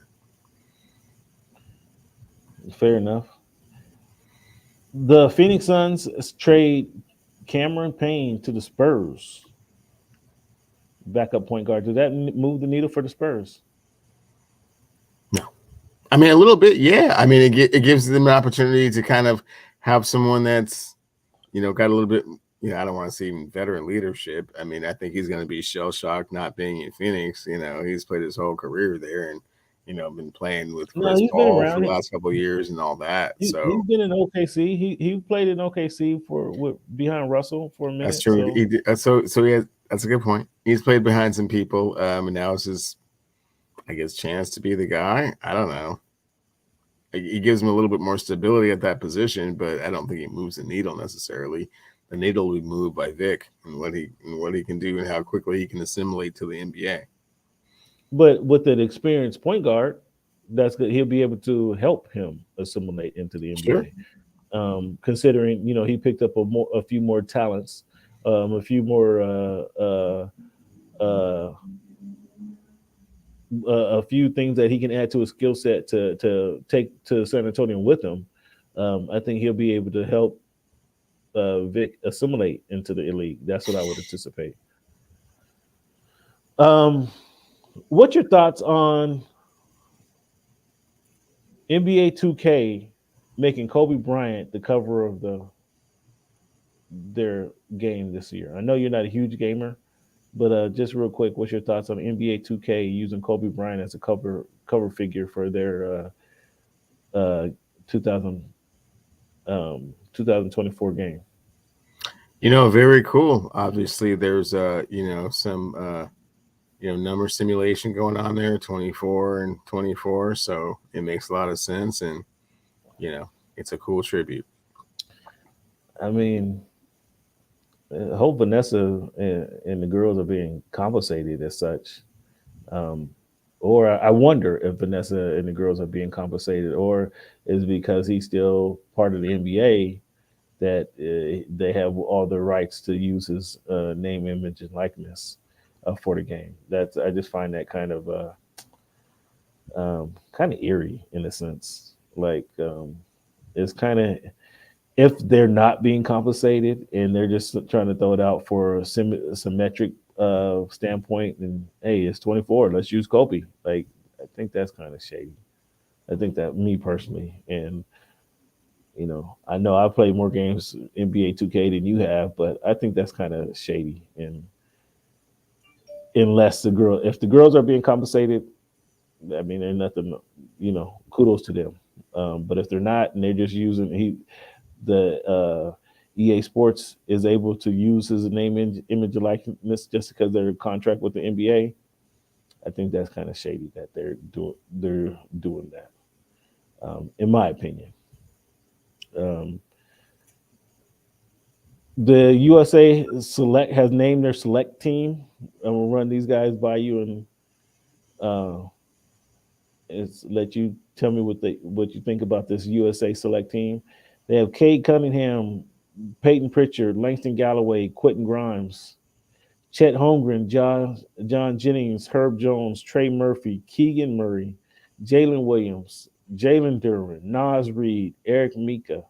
that. Fair enough. The Phoenix Suns trade Cameron Payne to the Spurs. Backup point guard. Did that move the needle for the Spurs? No. I mean, a little bit, yeah. I mean, it gives them an opportunity to kind of have someone that's, got a little bit, I don't want to say even veteran leadership. I mean, I think he's going to be shell-shocked not being in Phoenix. He's played his whole career there and, been playing with Chris Paul for the last couple of years and all that. He's been in OKC. He played in OKC behind Russell for a minute. That's true. So he has. That's a good point. He's played behind some people, and now it's his, I guess, chance to be the guy. I don't know. He gives him a little bit more stability at that position, but I don't think he moves the needle necessarily. The needle will be moved by Vic and what he can do and how quickly he can assimilate to the NBA. But with an experienced point guard, that's good. He'll be able to help him assimilate into the NBA. Sure. Considering he picked up a few more talents, a few more a few things that he can add to his skill set to take to San Antonio with him. I think he'll be able to help Vic assimilate into the league. That's what I would anticipate. What's your thoughts on NBA 2K making Kobe Bryant the cover of their game this year? I know you're not a huge gamer, but just real quick, what's your thoughts on NBA 2K using Kobe Bryant as a cover figure for their 2024 game? Very cool. Obviously, there's some number simulation going on there, 24 and 24. So it makes a lot of sense, and it's a cool tribute. I mean, I hope Vanessa and the girls are being compensated as such. Or I wonder if Vanessa and the girls are being compensated, or is because he's still part of the NBA that they have all the rights to use his name, image, and likeness for the game. That's I just find that kind of eerie in a sense. Like it's kind of if they're not being compensated and they're just trying to throw it out for a symmetric standpoint, and hey, it's 24. Let's use Kobe. Like I think that's kind of shady. I think that me personally, and I know I've played more games NBA 2K than you have, but I think that's kind of shady. And unless if the girls are being compensated, I mean, there's nothing, kudos to them. But if they're not, and they're just using the EA Sports is able to use his name, image, and likeness just because they're in contract with the NBA, I think that's kind of shady that they're doing that. In my opinion. The USA Select has named their select team. I'm gonna run these guys by you and let you tell me what you think about this USA Select team. They have Cade Cunningham, Peyton Pritchard, Langston Galloway, Quentin Grimes, Chet Holmgren, John Jennings, Herb Jones, Trey Murphy, Keegan Murray, Jalen Williams, Jalen Duran, Nas Reed, Eric Mika.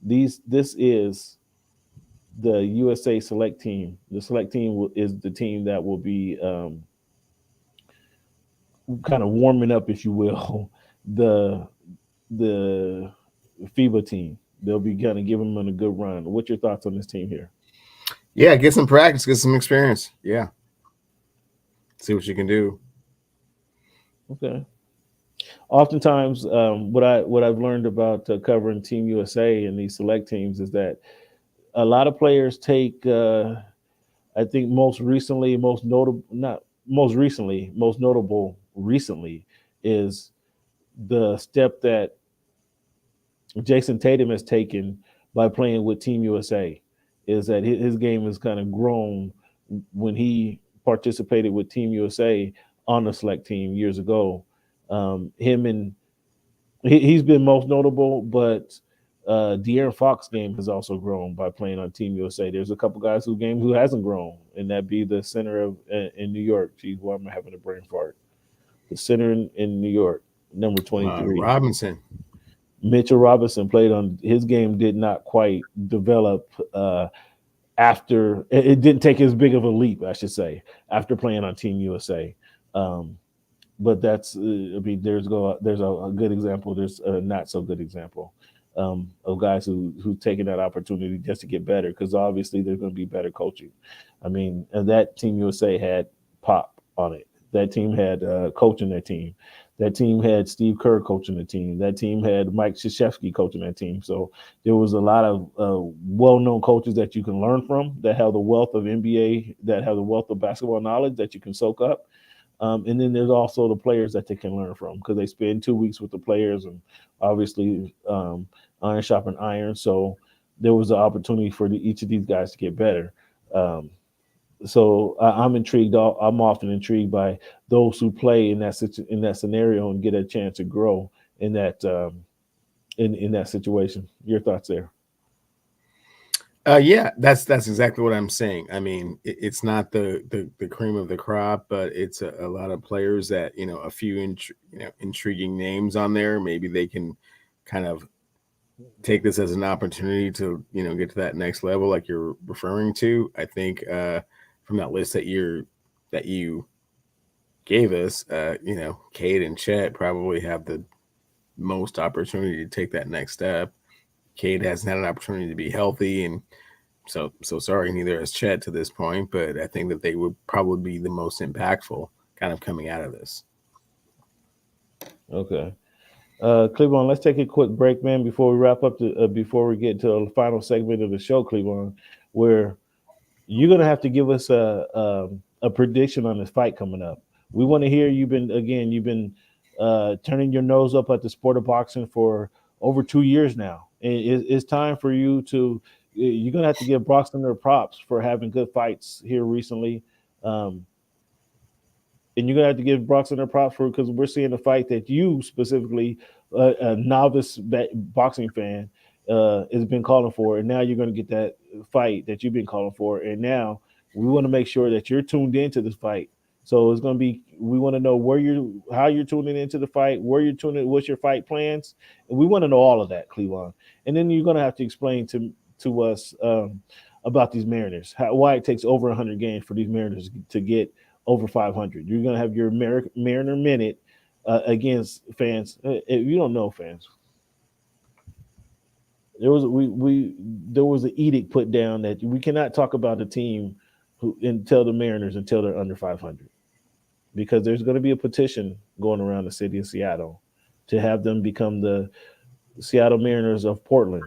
This is the USA Select team. The Select team is the team that will be kind of warming up, if you will, the FIBA team. They'll be kind of giving them a good run. What's your thoughts on this team here? Yeah, get some practice, get some experience. Yeah, see what you can do. Okay. Oftentimes, what I've learned about covering Team USA and these select teams is that a lot of players take. I think most notable recently is the step that Jason Tatum has taken by playing with Team USA. Is that his game has kind of grown when he participated with Team USA on the select team years ago. He's been most notable, but De'Aaron Fox's game has also grown by playing on Team USA. There's a couple guys whose game who hasn't grown, and that'd be the center of in New York. Geez, why am I having a brain fart? The center in New York, number 23, Robinson. Mitchell Robinson played on his game. Did not quite develop after it didn't take as big of a leap, I should say, after playing on Team USA. But that's there's a good example. There's a not so good example of guys who've taken that opportunity just to get better, because obviously there's going to be better coaching. I mean, and that Team USA had Pop on it. That team had coaching their team. That team had Steve Kerr coaching the team. That team had Mike Krzyzewski coaching that team. So there was a lot of well-known coaches that you can learn from, that have the wealth of NBA, that have the wealth of basketball knowledge that you can soak up. And then there's also the players that they can learn from, because they spend 2 weeks with the players, and obviously iron sharpen iron. So there was an opportunity for each of these guys to get better. So I'm intrigued. I'm often intrigued by those who play in that scenario and get a chance to grow in that in that situation. Your thoughts there? Yeah, that's exactly what I'm saying. I mean, it's not the cream of the crop, but it's a lot of players that, a few intriguing names on there. Maybe they can kind of take this as an opportunity to get to that next level, like you're referring to. I think from that list that you gave us, Cade and Chet probably have the most opportunity to take that next step. Cade hasn't had an opportunity to be healthy, and so sorry, neither has Chet to this point, but I think that they would probably be the most impactful kind of coming out of this. Okay. Cleveland, let's take a quick break, man, before we wrap up before we get to the final segment of the show, Cleveland, where you're going to have to give us a prediction on this fight coming up. We want to hear you've been turning your nose up at the sport of boxing for over 2 years now. It's time for you to you're gonna have to give Broxton their props for having good fights here recently. And you're gonna have to give Broxton their props for, because we're seeing the fight that you specifically, a novice boxing fan, has been calling for, and now you're gonna get that fight that you've been calling for, and now we want to make sure that you're tuned into this fight. So it's gonna be, we want to know how you're tuning into the fight, where you're tuning, what's your fight plans, and we want to know all of that, Cleveland. And then you're gonna have to explain to us about these Mariners, why it takes over 100 games for these Mariners to get over 500. You're going to have your Mariner Minute against fans. If you don't know, fans, there was an edict put down that we cannot talk about a team until the Mariners until they're under 500, because there's going to be a petition going around the city of Seattle to have them become the Seattle Mariners of Portland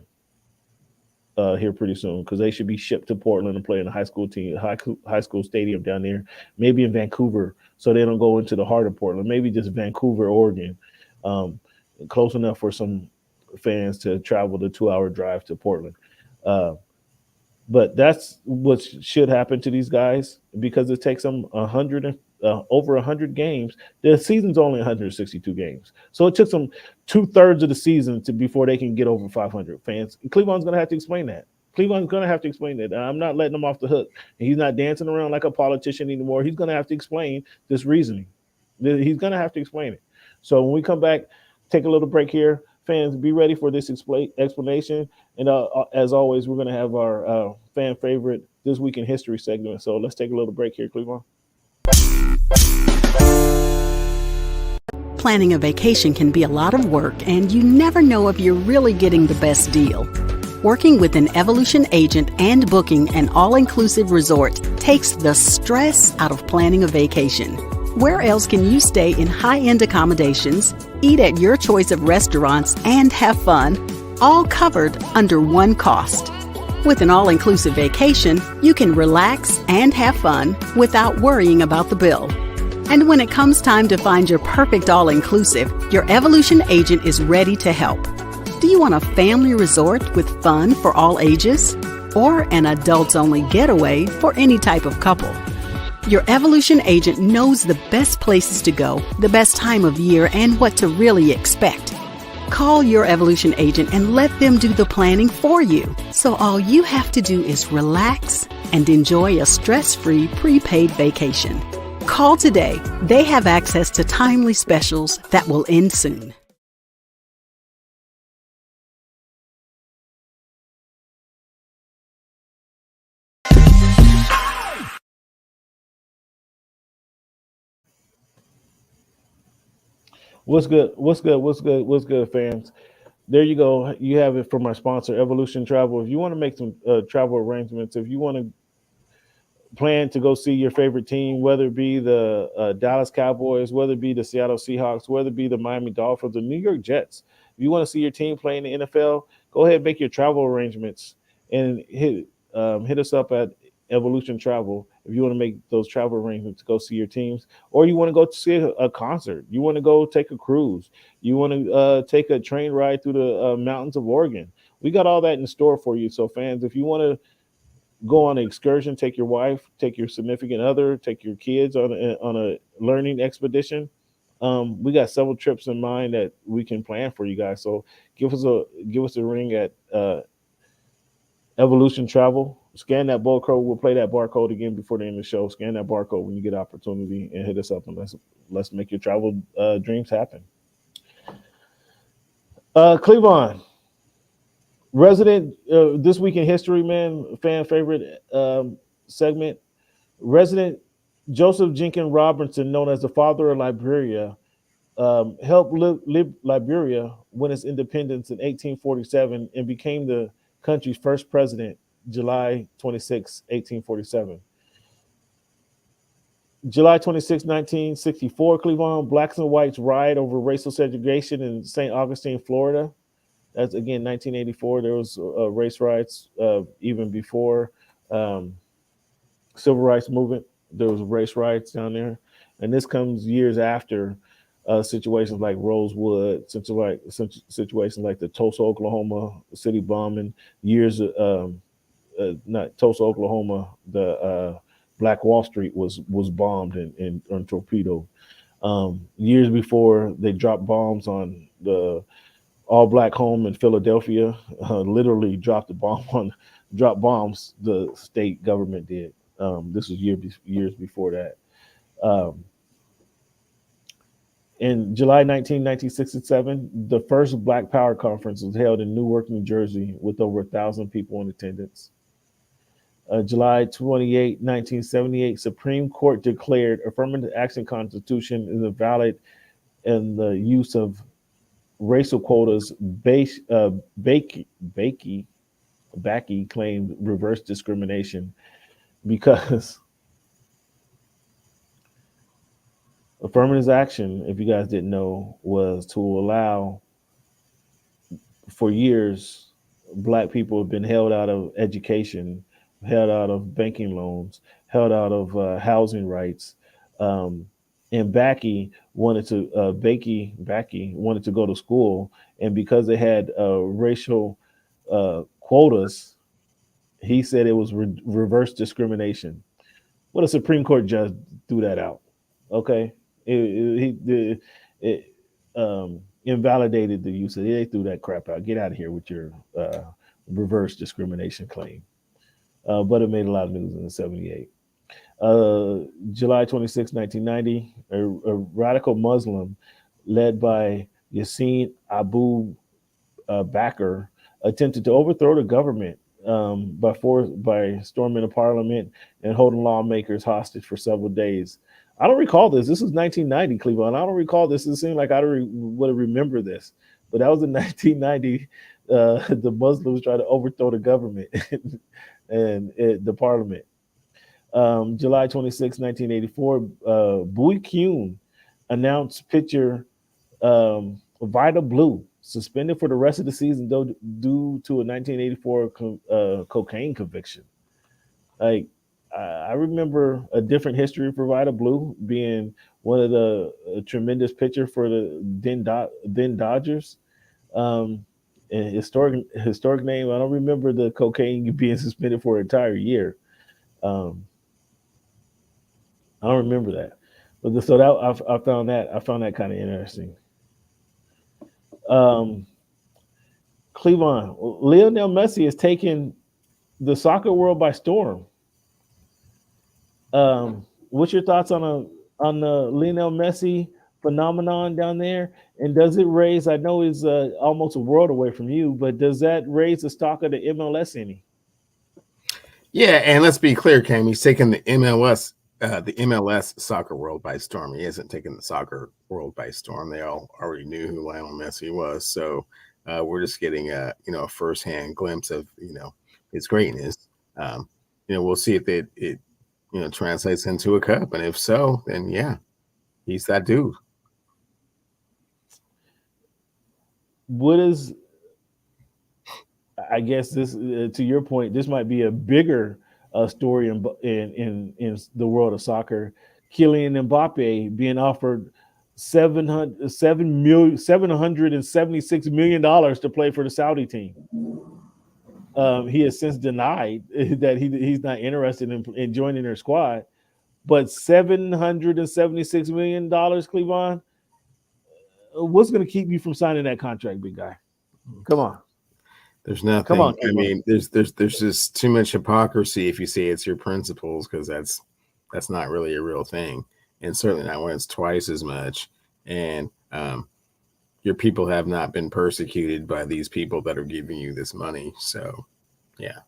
here pretty soon, because they should be shipped to Portland and play in a high school stadium down there, maybe in Vancouver, so they don't go into the heart of Portland, maybe just Vancouver, Oregon, close enough for some fans to travel the 2-hour drive to Portland. But that's what should happen to these guys, because it takes them over 100 games. The season's only 162 games, so it took them 2/3 of the season before they can get over 500. Fans, Cleveland's going to have to explain that. Cleveland's going to have to explain that. I'm not letting him off the hook. He's not dancing around like a politician anymore. He's going to have to explain this reasoning. He's going to have to explain it. So when we come back, take a little break here. Fans, be ready for this explanation. And as always, we're going to have our fan favorite This Week in History segment. So let's take a little break here, Cleveland. Planning a vacation can be a lot of work, and you never know if you're really getting the best deal. Working with an Evolution agent and booking an all-inclusive resort takes the stress out of planning a vacation. Where else can you stay in high-end accommodations, eat at your choice of restaurants, and have fun, all covered under one cost? With an all-inclusive vacation, you can relax and have fun without worrying about the bill. And when it comes time to find your perfect all-inclusive, your Evolution agent is ready to help. Do you want a family resort with fun for all ages? Or an adults-only getaway for any type of couple? Your Evolution agent knows the best places to go, the best time of year, and what to really expect. Call your Evolution agent and let them do the planning for you. So all you have to do is relax and enjoy a stress-free prepaid vacation. Call today. They have access to timely specials that will end soon. What's good, fans? There you go. You have it from our sponsor, Evolution Travel. If you want to make some travel arrangements, if you want to plan to go see your favorite team, whether it be the Dallas Cowboys, whether it be the Seattle Seahawks, whether it be the Miami Dolphins, the New York Jets, if you want to see your team play in the NFL, go ahead and make your travel arrangements and hit us up at Evolution Travel if you want to make those travel arrangements to go see your teams, or you want to go to see a concert, you want to go take a cruise, you want to take a train ride through the mountains of Oregon. We got all that in store for you. So fans, if you want to go on an excursion, take your wife, take your significant other, take your kids on a learning expedition, we got several trips in mind that we can plan for you guys. So give us a ring at Evolution Travel. Scan that barcode. We'll play that barcode again before the end of the show. Scan that barcode when you get opportunity and hit us up, and let's make your travel dreams happen. Cleveland, resident This Week in History, man, fan favorite segment. Resident Joseph Jenkins Robinson, known as the father of Liberia, helped Liberia win its independence in 1847 and became the country's first president, July 26, 1847. July 26, 1964, Cleveland, blacks and whites riot over racial segregation in St. Augustine, Florida. That's, again, 1984. There was race riots even before civil rights movement. There was race riots down there. And this comes years after situations like Rosewood, situations like the Tulsa, Oklahoma city bombing, years not Tulsa, Oklahoma, the Black Wall Street was bombed and torpedoed. Years before, they dropped bombs on the all black home in Philadelphia. Literally dropped bombs. The state government did. This was years before that. In July 1967, the first Black Power conference was held in Newark, New Jersey, with over 1,000 people in attendance. July 28, 1978, Supreme Court declared affirmative action constitution is invalid, and the use of racial quotas. Bakke claimed reverse discrimination because affirmative action, if you guys didn't know, was to allow, for years, Black people have been held out of education, held out of banking loans, held out of housing rights. And Bakke wanted to go to school, and because they had racial quotas, he said it was reverse discrimination. Well, the Supreme Court judge threw that out. Okay, it invalidated the use of it. They threw that crap out. Get out of here with your reverse discrimination claim. But it made a lot of news in the 78. July 26, 1990, a radical Muslim led by Yassin Abu Bakr attempted to overthrow the government by storming the parliament and holding lawmakers hostage for several days. I don't recall this. This was 1990, Cleveland. I don't recall this. It seemed like I would remember this, but that was in 1990. The Muslims tried to overthrow the government and the parliament. July 26, 1984, Bui Kuhn announced pitcher Vida Blue suspended for the rest of the season due to a 1984 cocaine conviction. Like, I remember a different history for Vida Blue being one of the tremendous pitcher for the then Dodgers. And historic name. I don't remember the cocaine being suspended for an entire year. I don't remember that, but so that I found that kind of interesting. Cleveland, Lionel Messi has taken the soccer world by storm. What's your thoughts on the Lionel Messi phenomenon down there? And does it raise? I know it's almost a world away from you, but does that raise the stock of the MLS any? Yeah, and let's be clear, Cam. He's taken the MLS soccer world by storm. He hasn't taken the soccer world by storm. They all already knew who Lionel Messi was, so we're just getting a firsthand glimpse of his greatness. We'll see if it translates into a cup, and if so, then yeah, he's that dude. What is? I guess this, to your point, this might be a bigger story in the world of soccer. Kylian Mbappe being offered $776 million to play for the Saudi team. He has since denied that he's not interested in joining their squad. But $776 million, Cleveland, what's going to keep you from signing that contract, big guy? Come on. There's nothing. Come on, I mean, there's just too much hypocrisy if you say it's your principles, because that's not really a real thing, and certainly not when it's twice as much. And your people have not been persecuted by these people that are giving you this money. So, yeah.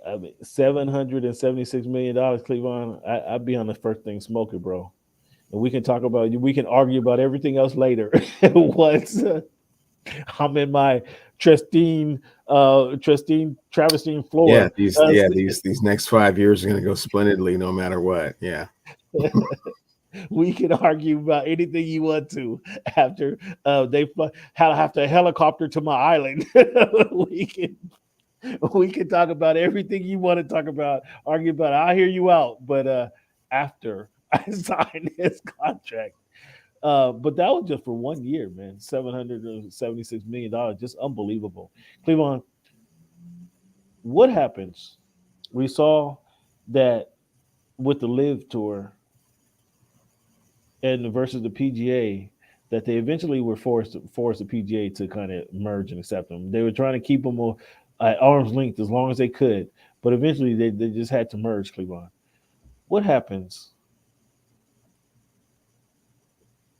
I mean, $776 million, Cleveland. I'd be on the first thing smoking, bro. And we can argue about everything else later. I'm in my Travestine floor. Yeah, these next 5 years are going to go splendidly, no matter what. Yeah. We can argue about anything you want to after they have to helicopter to my island. we can talk about everything you want to talk about, argue about it. I'll hear you out, but after I sign this contract. But that was just for 1 year, man. $776 million, just unbelievable. Cleveland, What happens? We saw that with the Live Tour and versus the PGA, that they eventually were forced the PGA to kind of merge and accept them. They were trying to keep them at arm's length as long as they could, but eventually they just had to merge. Cleveland. What happens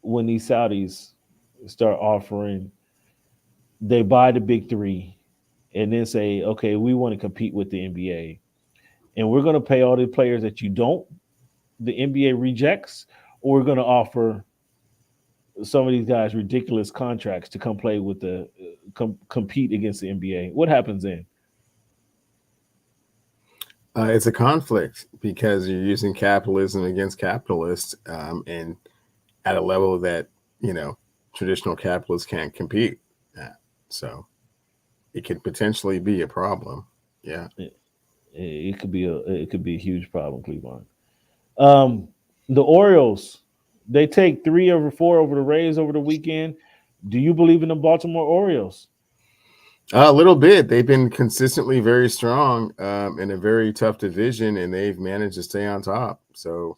when these Saudis start offering? They buy the big three, and then say, "Okay, we want to compete with the NBA, and we're going to pay all the players that you don't, the NBA rejects, or we're going to offer some of these guys ridiculous contracts to come play with the compete against the NBA." What happens then? It's a conflict because you're using capitalism against capitalists, and at a level that traditional capitalists can't compete at. So it could potentially be a problem. Yeah, it could be a huge problem, Cleveland. The Orioles, they take 3 over 4 over the Rays over the weekend. Do you believe in the Baltimore Orioles? A little bit. They've been consistently very strong in a very tough division, and they've managed to stay on top. So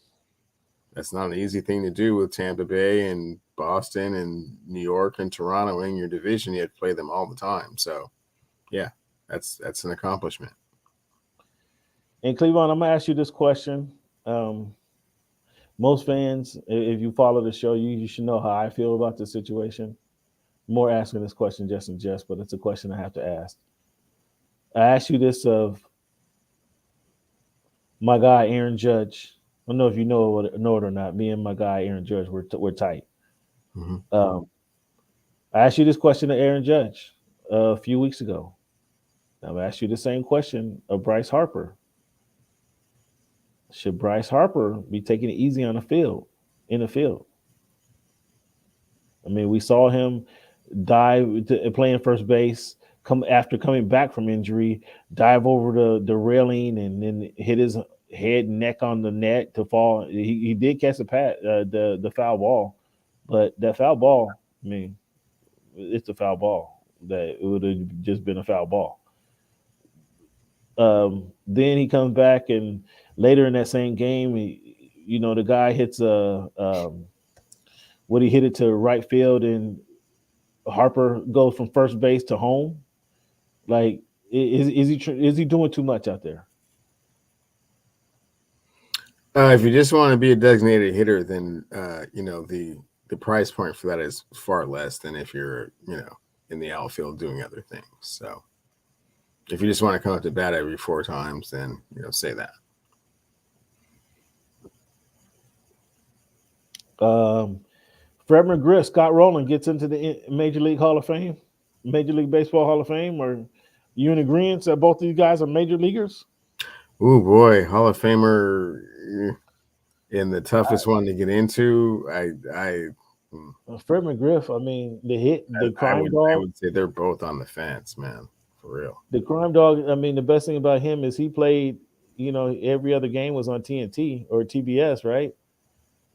that's not an easy thing to do with Tampa Bay and Boston and New York and Toronto in your division. You have to play them all the time. So, yeah, that's an accomplishment. And Cleveland, I'm gonna ask you this question. Most fans, if you follow the show, you should know how I feel about this situation. More asking this question just in jest, but it's a question I have to ask. I asked you this of my guy Aaron Judge. I don't know if you know it or not. Me and my guy Aaron Judge, we're tight. Mm-hmm. I asked you this question to Aaron Judge a few weeks ago. I've asked you the same question of Bryce Harper. Should Bryce Harper be taking it easy on the field? In the field, I mean, we saw him dive playing first base. After coming back from injury, dive over the railing and then hit his head and neck on the net to fall. He did catch the foul ball, but that foul ball, I mean, it's a foul ball. That it would have just been a foul ball. Then he comes back, and later in that same game, the guy hits he hit it to right field, and Harper goes from first base to home. Like, is he doing too much out there? If you just want to be a designated hitter, then the price point for that is far less than if you're in the outfield doing other things. So if you just want to come up to bat every 4 times, then say that. Fred McGriff, Scott Rowland gets into the Major League Hall of Fame, Major League Baseball Hall of Fame. Are you in agreement that both these guys are major leaguers? Oh boy, Hall of Famer in the toughest one to get into. Fred McGriff, I mean, the crime dog. I would say they're both on the fence, man, for real. The crime dog. I mean, the best thing about him is he played. Every other game was on TNT or TBS, right?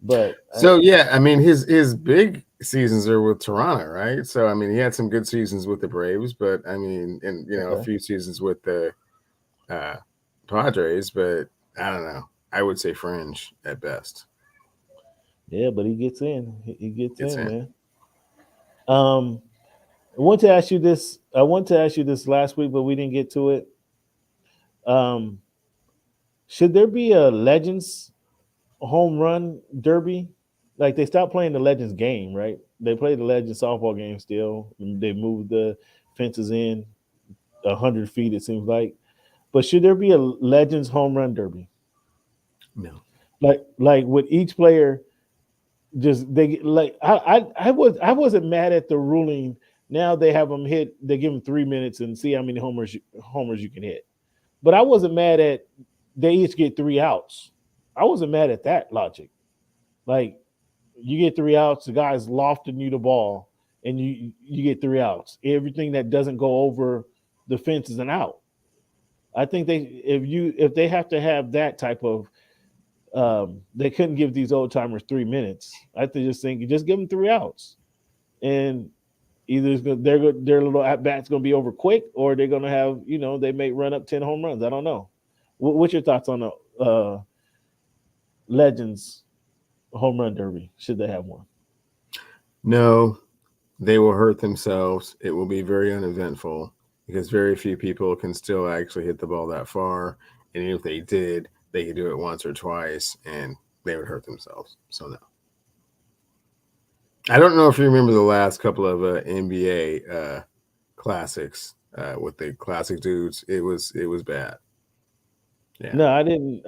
But yeah, I mean, his big seasons are with Toronto, right? So I mean, he had some good seasons with the Braves, but I mean, and a few seasons with the Padres, but I don't know. I would say fringe at best. Yeah, but he gets in. He gets in, man. I want to ask you this last week, but we didn't get to it. Should there be a Legends home run derby? Like, they stopped playing the Legends game, right? They play the Legends softball game still. They moved the fences in 100 feet, it seems like. But should there be a Legends home run derby? No. Like with each player, I wasn't mad at the ruling. Now they have them hit. They give them 3 minutes and see how many homers you can hit. But I wasn't mad at they each get 3 outs. I wasn't mad at that logic. Like, you get 3 outs, the guy's lofting you the ball, and you get 3 outs. Everything that doesn't go over the fence is an out. I think if they have to have that type of they couldn't give these old timers 3 minutes. I just think you just give them 3 outs. And Either their little at bat's going to be over quick, or they're going to have they may run up 10 home runs. I don't know. What's your thoughts on the Legends home run derby? Should they have one? No, they will hurt themselves. It will be very uneventful because very few people can still actually hit the ball that far. And even if they did, they could do it once or twice and they would hurt themselves. So no. I don't know if you remember the last couple of NBA classics with the classic dudes. It was bad. Yeah. No, I didn't.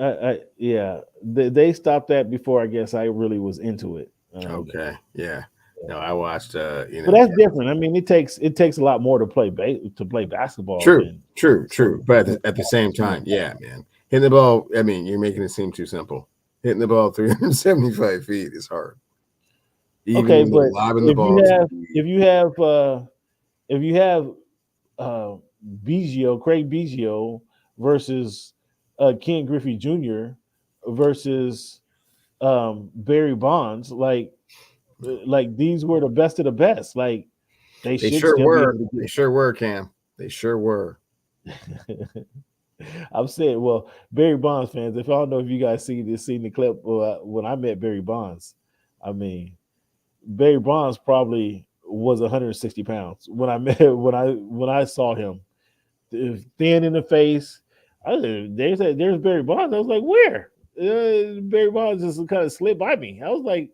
Yeah, they stopped that before I guess I really was into it. Okay. Yeah. No, I watched. But that's different. I mean, it takes a lot more to play basketball. True. But at the same time, yeah, man, hitting the ball. I mean, you're making it seem too simple. Hitting the ball 375 feet is hard. Even okay, but if you have Craig Biggio versus Ken Griffey Jr. versus Barry Bonds, like these were the best of the best. Like they sure were. They sure were, Cam. They sure were. I'm saying, well, Barry Bonds fans, if I don't know if you guys seen the clip when I met Barry Bonds, I mean, Barry Bonds probably was 160 pounds when I saw him, thin in the face. They said there's Barry Bonds. I was like, where? Barry Bonds just kind of slid by me. I was like,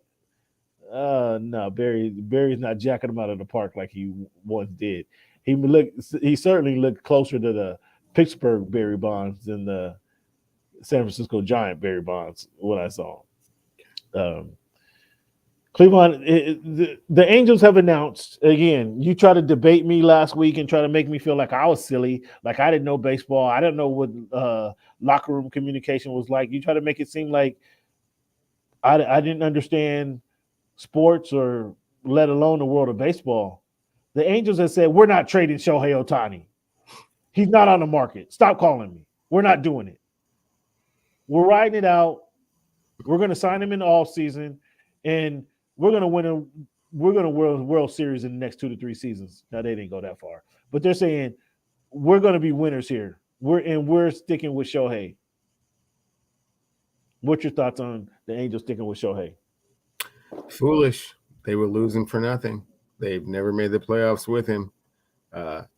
no, Barry's not jacking him out of the park like he once did. He certainly looked closer to the Pittsburgh Barry Bonds than the San Francisco Giant Barry Bonds when I saw him. Cleveland, the Angels have announced again. You try to debate me last week and try to make me feel like I was silly, like I didn't know baseball. I didn't know what locker room communication was like. You try to make it seem like I didn't understand sports or let alone the world of baseball. The Angels have said, we're not trading Shohei Ohtani. He's not on the market. Stop calling me. We're not doing it. We're riding it out. We're going to sign him in the offseason, and we're going to win World Series in the next 2 to 3 seasons. Now, they didn't go that far. But they're saying, we're going to be winners here. We're sticking with Shohei. What's your thoughts on the Angels sticking with Shohei? Foolish. They were losing for nothing. They've never made the playoffs with him.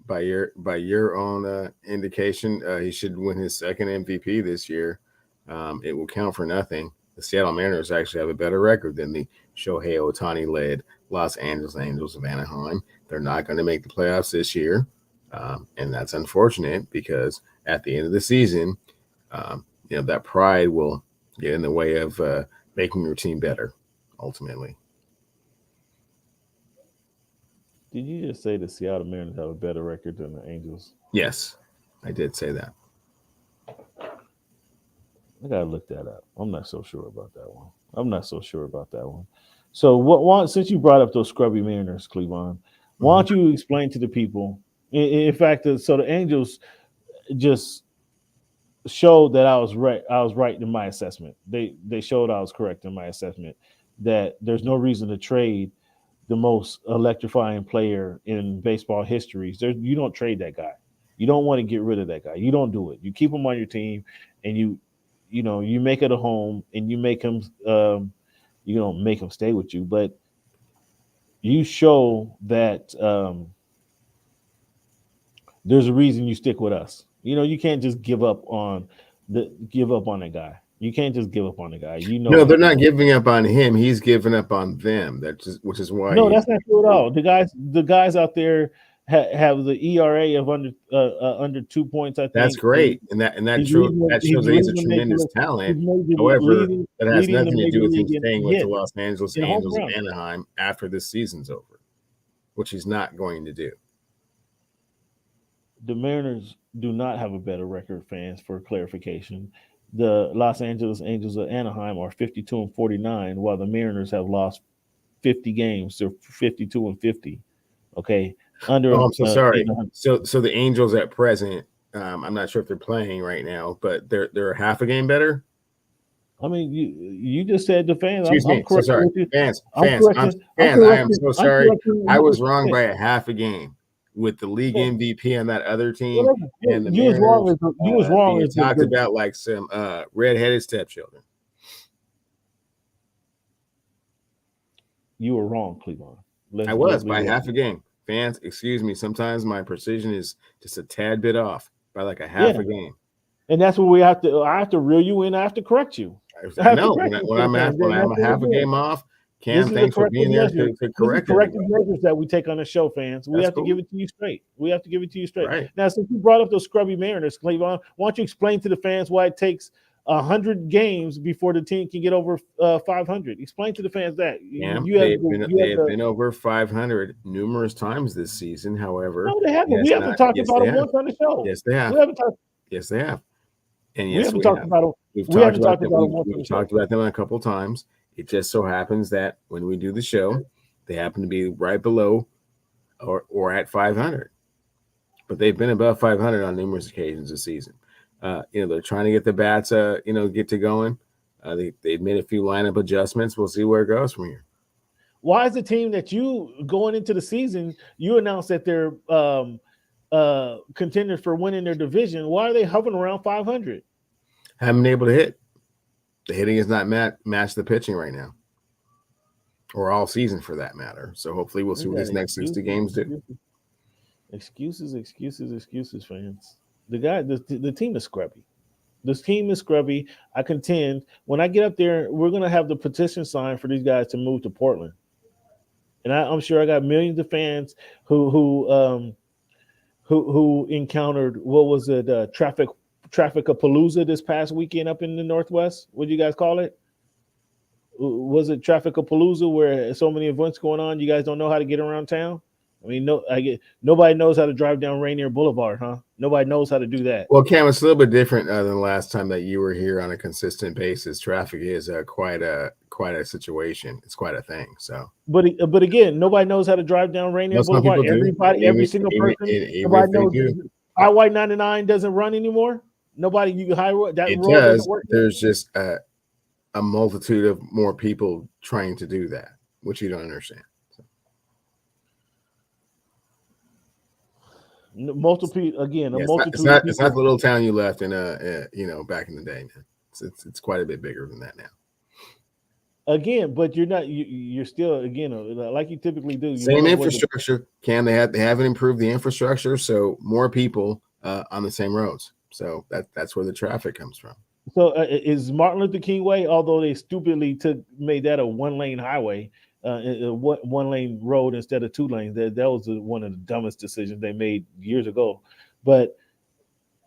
By your own indication, he should win his second MVP this year. It will count for nothing. The Seattle Mariners actually have a better record than the Shohei Ohtani-led Los Angeles Angels of Anaheim. They're not going to make the playoffs this year, and that's unfortunate because at the end of the season, that pride will get in the way of making your team better, ultimately. Did you just say the Seattle Mariners have a better record than the Angels? Yes, I did say that. I gotta look that up. I'm not so sure about that one. So, since you brought up those scrubby Mariners, Cleveland, why don't you explain to the people? In fact, so the Angels just showed that I was right. I was right in my assessment. They showed I was correct in my assessment that there's no reason to trade the most electrifying player in baseball history. You don't trade that guy. You don't want to get rid of that guy. You don't do it. You keep him on your team, and you make it a home, and you make him make him stay with you. But you show that there's a reason you stick with us. You can't just give up on that guy. You can't just give up on the guy. No, they're not giving up on him. He's giving up on them. Which is why. No, that's not true at all. The guys out there have the ERA of under 2 points. I think that's great, and that shows that he's a tremendous talent. However, that has nothing to do with him staying with the Los Angeles Angels of Anaheim after this season's over, which he's not going to do. The Mariners do not have a better record, fans, for clarification. The Los Angeles Angels of Anaheim are 52-49, while the Mariners have lost 50 games. They're 52-50. Okay. I'm so sorry. So the Angels at present, I'm not sure if they're playing right now, but they're half a game better. I mean, you just said the fans. Excuse me. I'm So correcting sorry. with you. Fans. I'm correcting. I am so sorry. I was wrong by a half a game with the league MVP on that other team. And the you was wrong. You was wrong. Being talked about like some redheaded stepchildren. You were wrong, Cleveland. I was by half a game. Fans, excuse me. Sometimes my precision is just a tad bit off by like a half a game. And that's what we have to. I have to reel you in. I have to correct you. I know when I'm a half a game off. Cam, thanks for being there to correct corrective measures that we take on the show, fans. We have to give it to you straight. We have to give it to you straight. Right. Now, since you brought up those scrubby Mariners, Cleveland, why don't you explain to the fans why it takes 100 games before the team can get over 500? Explain to the fans that. Yeah, they've been over 500 numerous times this season. However, no, they haven't. We haven't talked about it once on the show. Yes, they have. Yes, they have. And yes, we haven't talked about it. We've talked about them a couple of times. It just so happens that when we do the show, they happen to be right below or at 500. But they've been above 500 on numerous occasions this season. They're trying to get the bats, get to going. They've made a few lineup adjustments. We'll see where it goes from here. Why is the team that you going into the season, you announced that they're contenders for winning their division? Why are they hovering around 500? Haven't been able to hit. The hitting is not match the pitching right now, or all season for that matter. So hopefully we'll see what these next 60 games do. Excuses, fans. The team is scrubby. This team is scrubby. I contend when I get up there, we're gonna have the petition signed for these guys to move to Portland. And I'm sure I got millions of fans who encountered Traffic-a-palooza this past weekend up in the Northwest. What do you guys call it? Was it Traffic-a-palooza where so many events going on? You guys don't know how to get around town? I mean, nobody knows how to drive down Rainier Boulevard, huh? Nobody knows how to do that. Well, Cam, it's a little bit different than the last time that you were here on a consistent basis. Traffic is quite a situation. It's quite a thing. So, but again, nobody knows how to drive down Rainier Boulevard. Every single person. Nobody knows. Highway 99 doesn't run anymore. Nobody, you highway that it road does. Doesn't work. There's just a multitude of more people trying to do that, which you don't understand. So. Multiple again. Yeah, it's not the little town you left in back in the day, man. It's quite a bit bigger than that now. Again, but you're not. You're still like you typically do. Same infrastructure. Cam, they haven't improved the infrastructure, so more people on the same roads. So that's where the traffic comes from. So is Martin Luther King Way, although they stupidly made that a 1-lane highway, one-lane road instead of 2 lanes. That was one of the dumbest decisions they made years ago. But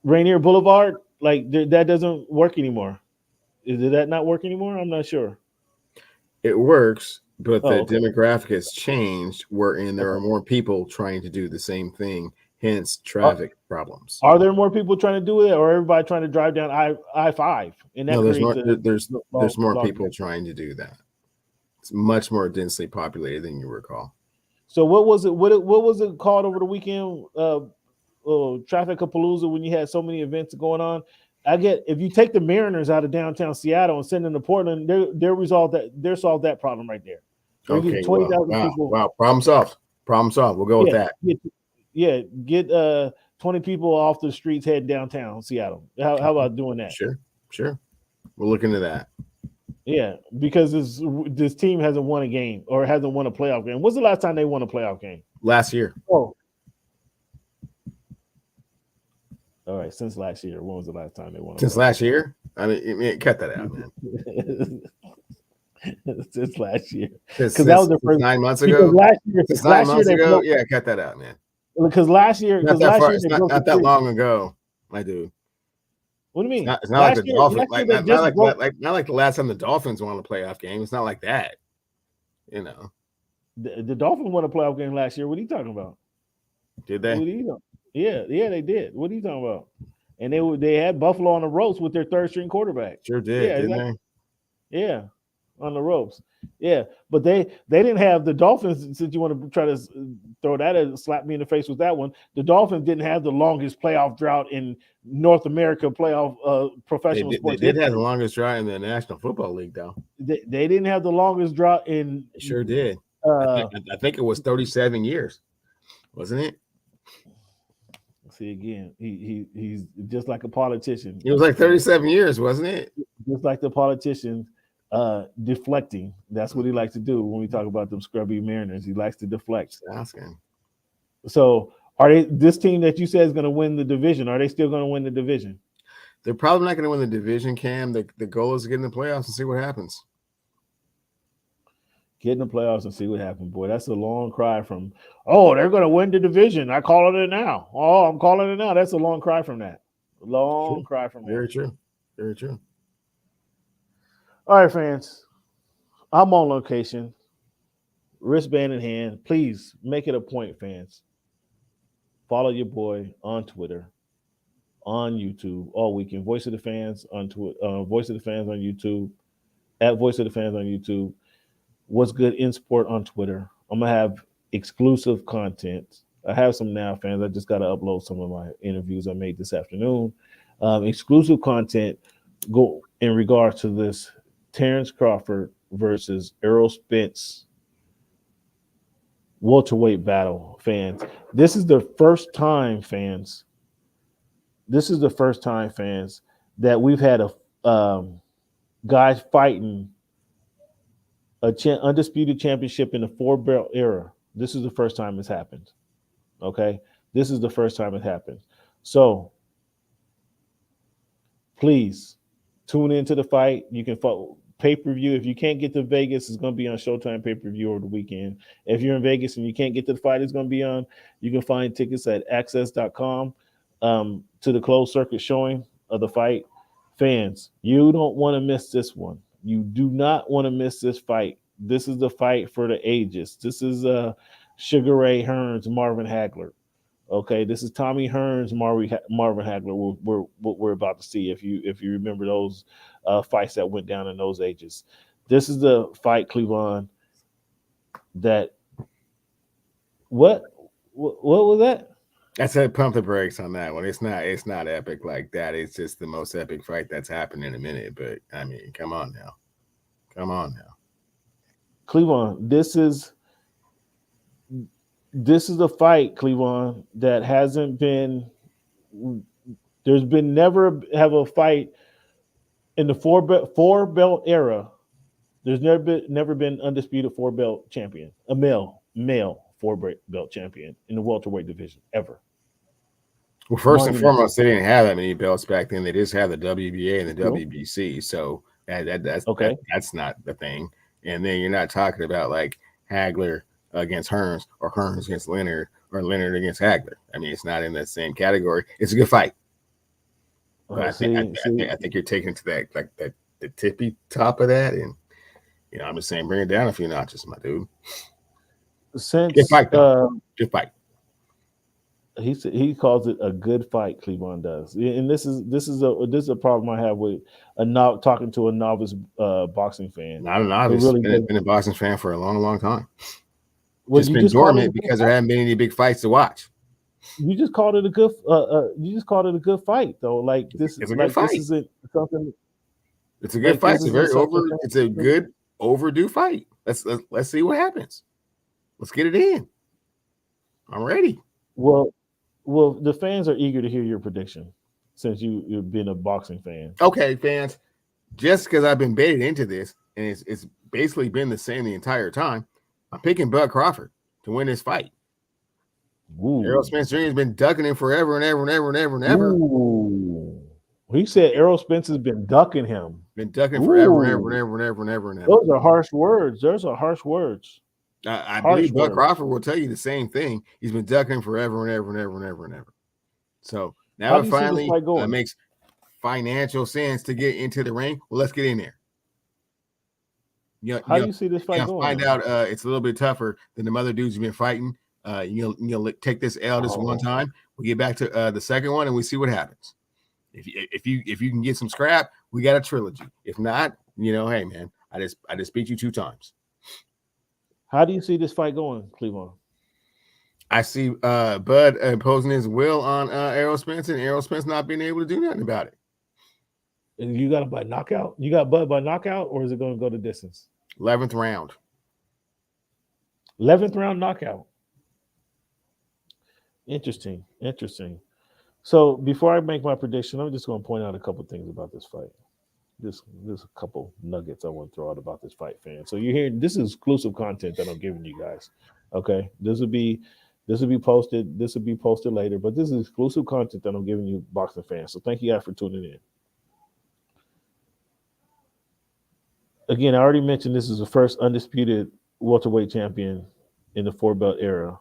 Rainier Boulevard, that doesn't work anymore. Did that not work anymore? I'm not sure. It works, but the demographic has changed, wherein there are more people trying to do the same thing. Hence, traffic problems. Are there more people trying to do it, or everybody trying to drive down I-5? And that there's more people trying to do that. It's much more densely populated than you recall. So what was it? What was it called over the weekend? Traffic-a-palooza, when you had so many events going on. I get if you take the Mariners out of downtown Seattle and send them to Portland, they're solved that problem right there. Okay, 20,000 people. Wow, problem solved. We'll go with that. Get 20 people off the streets heading downtown Seattle. How about doing that? Sure. We'll look into that. Yeah, because this team hasn't won a game or hasn't won a playoff game. When's the last time they won a playoff game? Last year. Oh. All right, since last year. When was the last time they won? Since last year? I mean, cut that out, man. Since last year, because that was the first 9 months ago. Last year, cut that out, man. Because last year, not that long ago, my dude. What do you mean? It's not like the Dolphins. Not like the last time the Dolphins won a playoff game. It's not like that. The Dolphins won a playoff game last year. What are you talking about? Did they? Yeah, they did. What are you talking about? And they had Buffalo on the ropes with their third string quarterback. Sure did, didn't they? Yeah. on the ropes. Yeah, but they didn't have the Dolphins. Since you want to try to throw that and slap me in the face with that one, the Dolphins didn't have the longest playoff drought in North America playoff professional sports. They did have the longest drought in the National Football League, though. They didn't have the longest drought in. They sure did. I think it was 37 years, wasn't it? See again, he's just like a politician. It was like 37 years, wasn't it? Just like the politician. Deflecting. That's what he likes to do when we talk about them scrubby Mariners. He likes to deflect. Asking. So, are they this team that you said is going to win the division? Are they still going to win the division? They're probably not going to win the division, Cam. The goal is to get in the playoffs and see what happens. Get in the playoffs and see what happens. Boy, that's a long cry from, oh, they're going to win the division. I call it now. Oh, I'm calling it now. That's a long cry from that. Long cry from that. Very true. Very true. All right, fans, I'm on location, wristband in hand. Please make it a point, fans. Follow your boy on Twitter, on YouTube all weekend. Voice of the Fans on Twitter, Voice of the Fans on YouTube, at Voice of the Fans on YouTube. What's Good in Sport on Twitter. I'm gonna have exclusive content. I have some now, fans. I just got to upload some of my interviews I made this afternoon. Exclusive content go in regards to this Terence Crawford versus Errol Spence welterweight battle, fans. This is the first time, fans. This is the first time, fans, that we've had a guy fighting undisputed championship in the 4-belt era. This is the first time it's happened. Okay, this is the first time it happened. So please tune into the fight. You can follow pay-per-view. If you can't get to Vegas, it's going to be on Showtime pay-per-view over the weekend. If you're in Vegas and you can't get to the fight, it's going to be on. You can find tickets at access.com to the closed circuit showing of the fight. Fans, you don't want to miss this one. You do not want to miss this fight. This is the fight for the ages. This is Sugar Ray Hearns, Marvin Hagler. Okay, this is Tommy Hearns, Marvin Hagler. What we're about to see. If you remember those fights that went down in those ages, this is the fight, Cleveland. That what was that? I said pump the brakes on that one. It's not epic like that. It's just the most epic fight that's happened in a minute. But I mean, come on now, Cleveland. This is the fight, Cleveland, that hasn't been. There's been never have a fight in the four belt era. There's never been undisputed 4-belt champion, a male 4-belt champion in the welterweight division ever. Well, first and foremost, they didn't have that many belts back then. They just had the WBA and the WBC. So that's okay. That's not the thing. And then you're not talking about like Hagler against Hearns or Hearns against Leonard or Leonard against Hagler. I mean, it's not in that same category. It's a good fight. But I think you're taking it to that like the tippy top of that, and I'm just saying, bring it down a few notches, my dude. Since good fight, good fight. He calls it a good fight. Cleveland does, and this is a problem I have with talking to a novice boxing fan. Not a novice. Really been a boxing fan for a long time. Well, just been dormant because there haven't been any big fights to watch. You just called it a good. You just called it a good fight, though. Like this, it's a good fight. This isn't something. It's a good fight. It's a good overdue fight. Let's see what happens. Let's get it in. I'm ready. Well, the fans are eager to hear your prediction since you've been a boxing fan. Okay, fans. Just because I've been baited into this, and it's basically been the same the entire time, I'm picking Bud Crawford to win this fight. Errol Spence Jr. has been ducking him forever and ever and ever and ever and ever. Ooh. He said Errol Spence has been ducking him. Been ducking forever and ever and ever and ever and ever and ever. Those are harsh words. Those are harsh words. I believe Bud Crawford will tell you the same thing. He's been ducking him forever and ever and ever and ever and ever. So now it finally makes financial sense to get into the ring. Well, let's get in there. How do you see this fight going? Find out it's a little bit tougher than the other dudes you've been fighting. You'll take this L this one time. We get back to the second one and we see what happens. If you can get some scrap, we got a trilogy. If not, hey man, I just beat you 2 times. How do you see this fight going, Cleveland? I see Bud imposing his will on Errol Spence, and Errol Spence not being able to do nothing about it. And you got him by knockout? You got Bud by knockout, or is it going to go to distance? 11th round. 11th round knockout. Interesting. So before I make my prediction, I'm just going to point out a couple things about this fight. Just a couple nuggets I want to throw out about this fight, fan. So you're hearing this is exclusive content that I'm giving you guys. Okay, this will be posted. This will be posted later, but this is exclusive content that I'm giving you, boxing fans. So thank you guys for tuning in. Again, I already mentioned this is the first undisputed welterweight champion in the 4-belt era,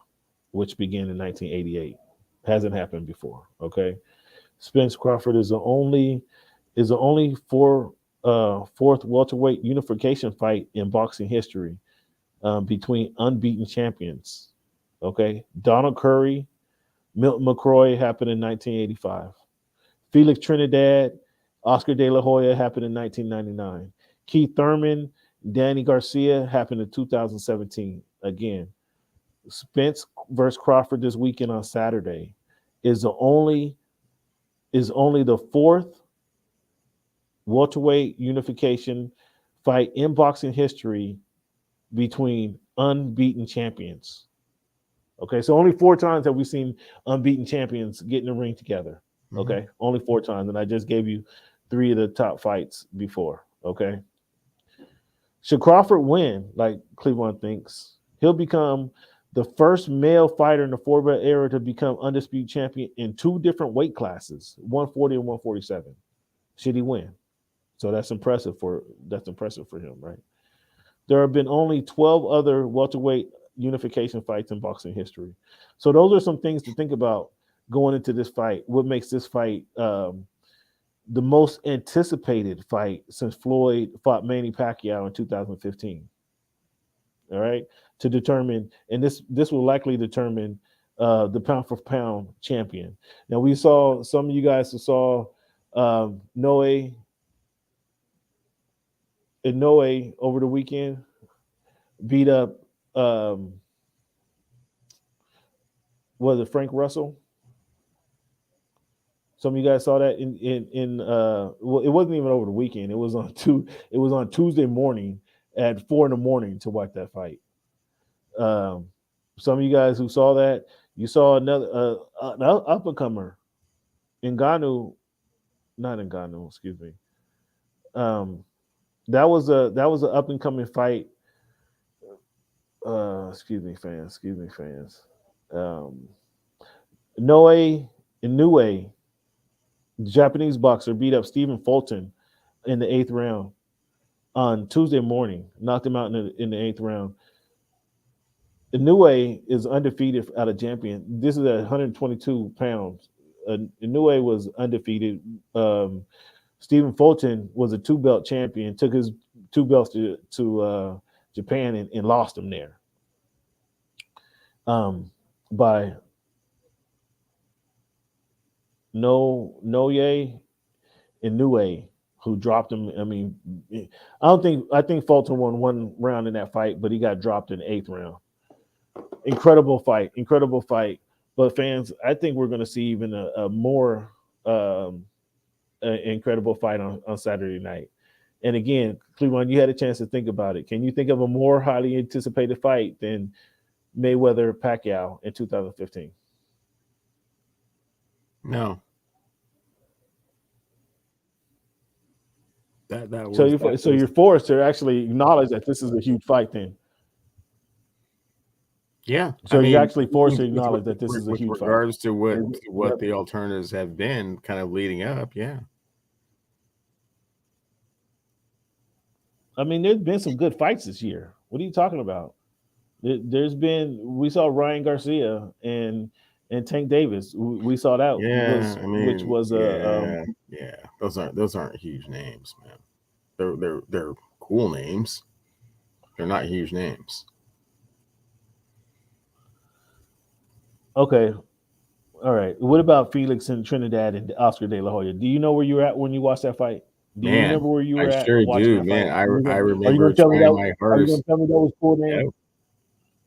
which began in 1988. Hasn't happened before. Okay, Spence Crawford is the only fourth welterweight unification fight in boxing history between unbeaten champions. Okay, Donald Curry, Milton McCrory happened in 1985. Felix Trinidad, Oscar De La Hoya happened in 1999. Keith Thurman, Danny Garcia happened in 2017. Again, Spence versus Crawford this weekend on Saturday is only the fourth welterweight unification fight in boxing history between unbeaten champions. Okay, so only 4 times have we seen unbeaten champions get in the ring together. Okay, only 4 times, and I just gave you 3 of the top fights before. Okay, should Crawford win, like Cleveland thinks, he'll become the first male fighter in the 4-belt era to become undisputed champion in 2 different weight classes, 140 and 147. Should he win? So that's impressive for him, right? There have been only 12 other welterweight unification fights in boxing history. So those are some things to think about going into this fight. What makes this fight the most anticipated fight since Floyd fought Manny Pacquiao in 2015. All right, to determine, and this will likely determine the pound for pound champion. Now we saw some of you guys who saw Noe over the weekend beat up was it Frank Russell? Some of you guys saw that in well, it wasn't even over the weekend. It was on Tuesday morning at 4 a.m. to watch that fight. Some of you guys who saw that, you saw another up and comer, Ngannou, not Ngannou, excuse me. That was an up and coming fight. Excuse me, fans. Noe Inoue, Japanese boxer, beat up Stephen Fulton in the 8th round on Tuesday morning. Knocked him out in the 8th round. Inoue is undefeated out of champion. This is at 122 pounds. Inoue was undefeated. Stephen Fulton was a 2-belt champion. Took his 2 belts to Japan and lost them there. By Noye Inoue, who dropped him. I mean, I think Fulton won 1 round in that fight, but he got dropped in the 8th round. Incredible fight. But fans, I think we're going to see even a more incredible fight on Saturday night. And again, Cleveland, you had a chance to think about it. Can you think of a more highly anticipated fight than Mayweather-Pacquiao in 2015? No. That was, you're forced to actually acknowledge that this is a huge fight then. Yeah. So you're actually forced to acknowledge that this is a huge fight. Regardless to what the alternatives have been kind of leading up, yeah. I mean, there's been some good fights this year. What are you talking about? We saw Ryan Garcia and Tank Davis. We saw that. Those aren't huge names, man. They're cool names. They're not huge names. Okay. All right. What about Felix and Trinidad and Oscar De La Hoya? Do you know where you were at when you watched that fight? Do you remember where you were I at sure watching do, that man. fight? I Are you remember gonna tell me trying that? my Are you gonna hardest. tell me that was cool, man? Yeah,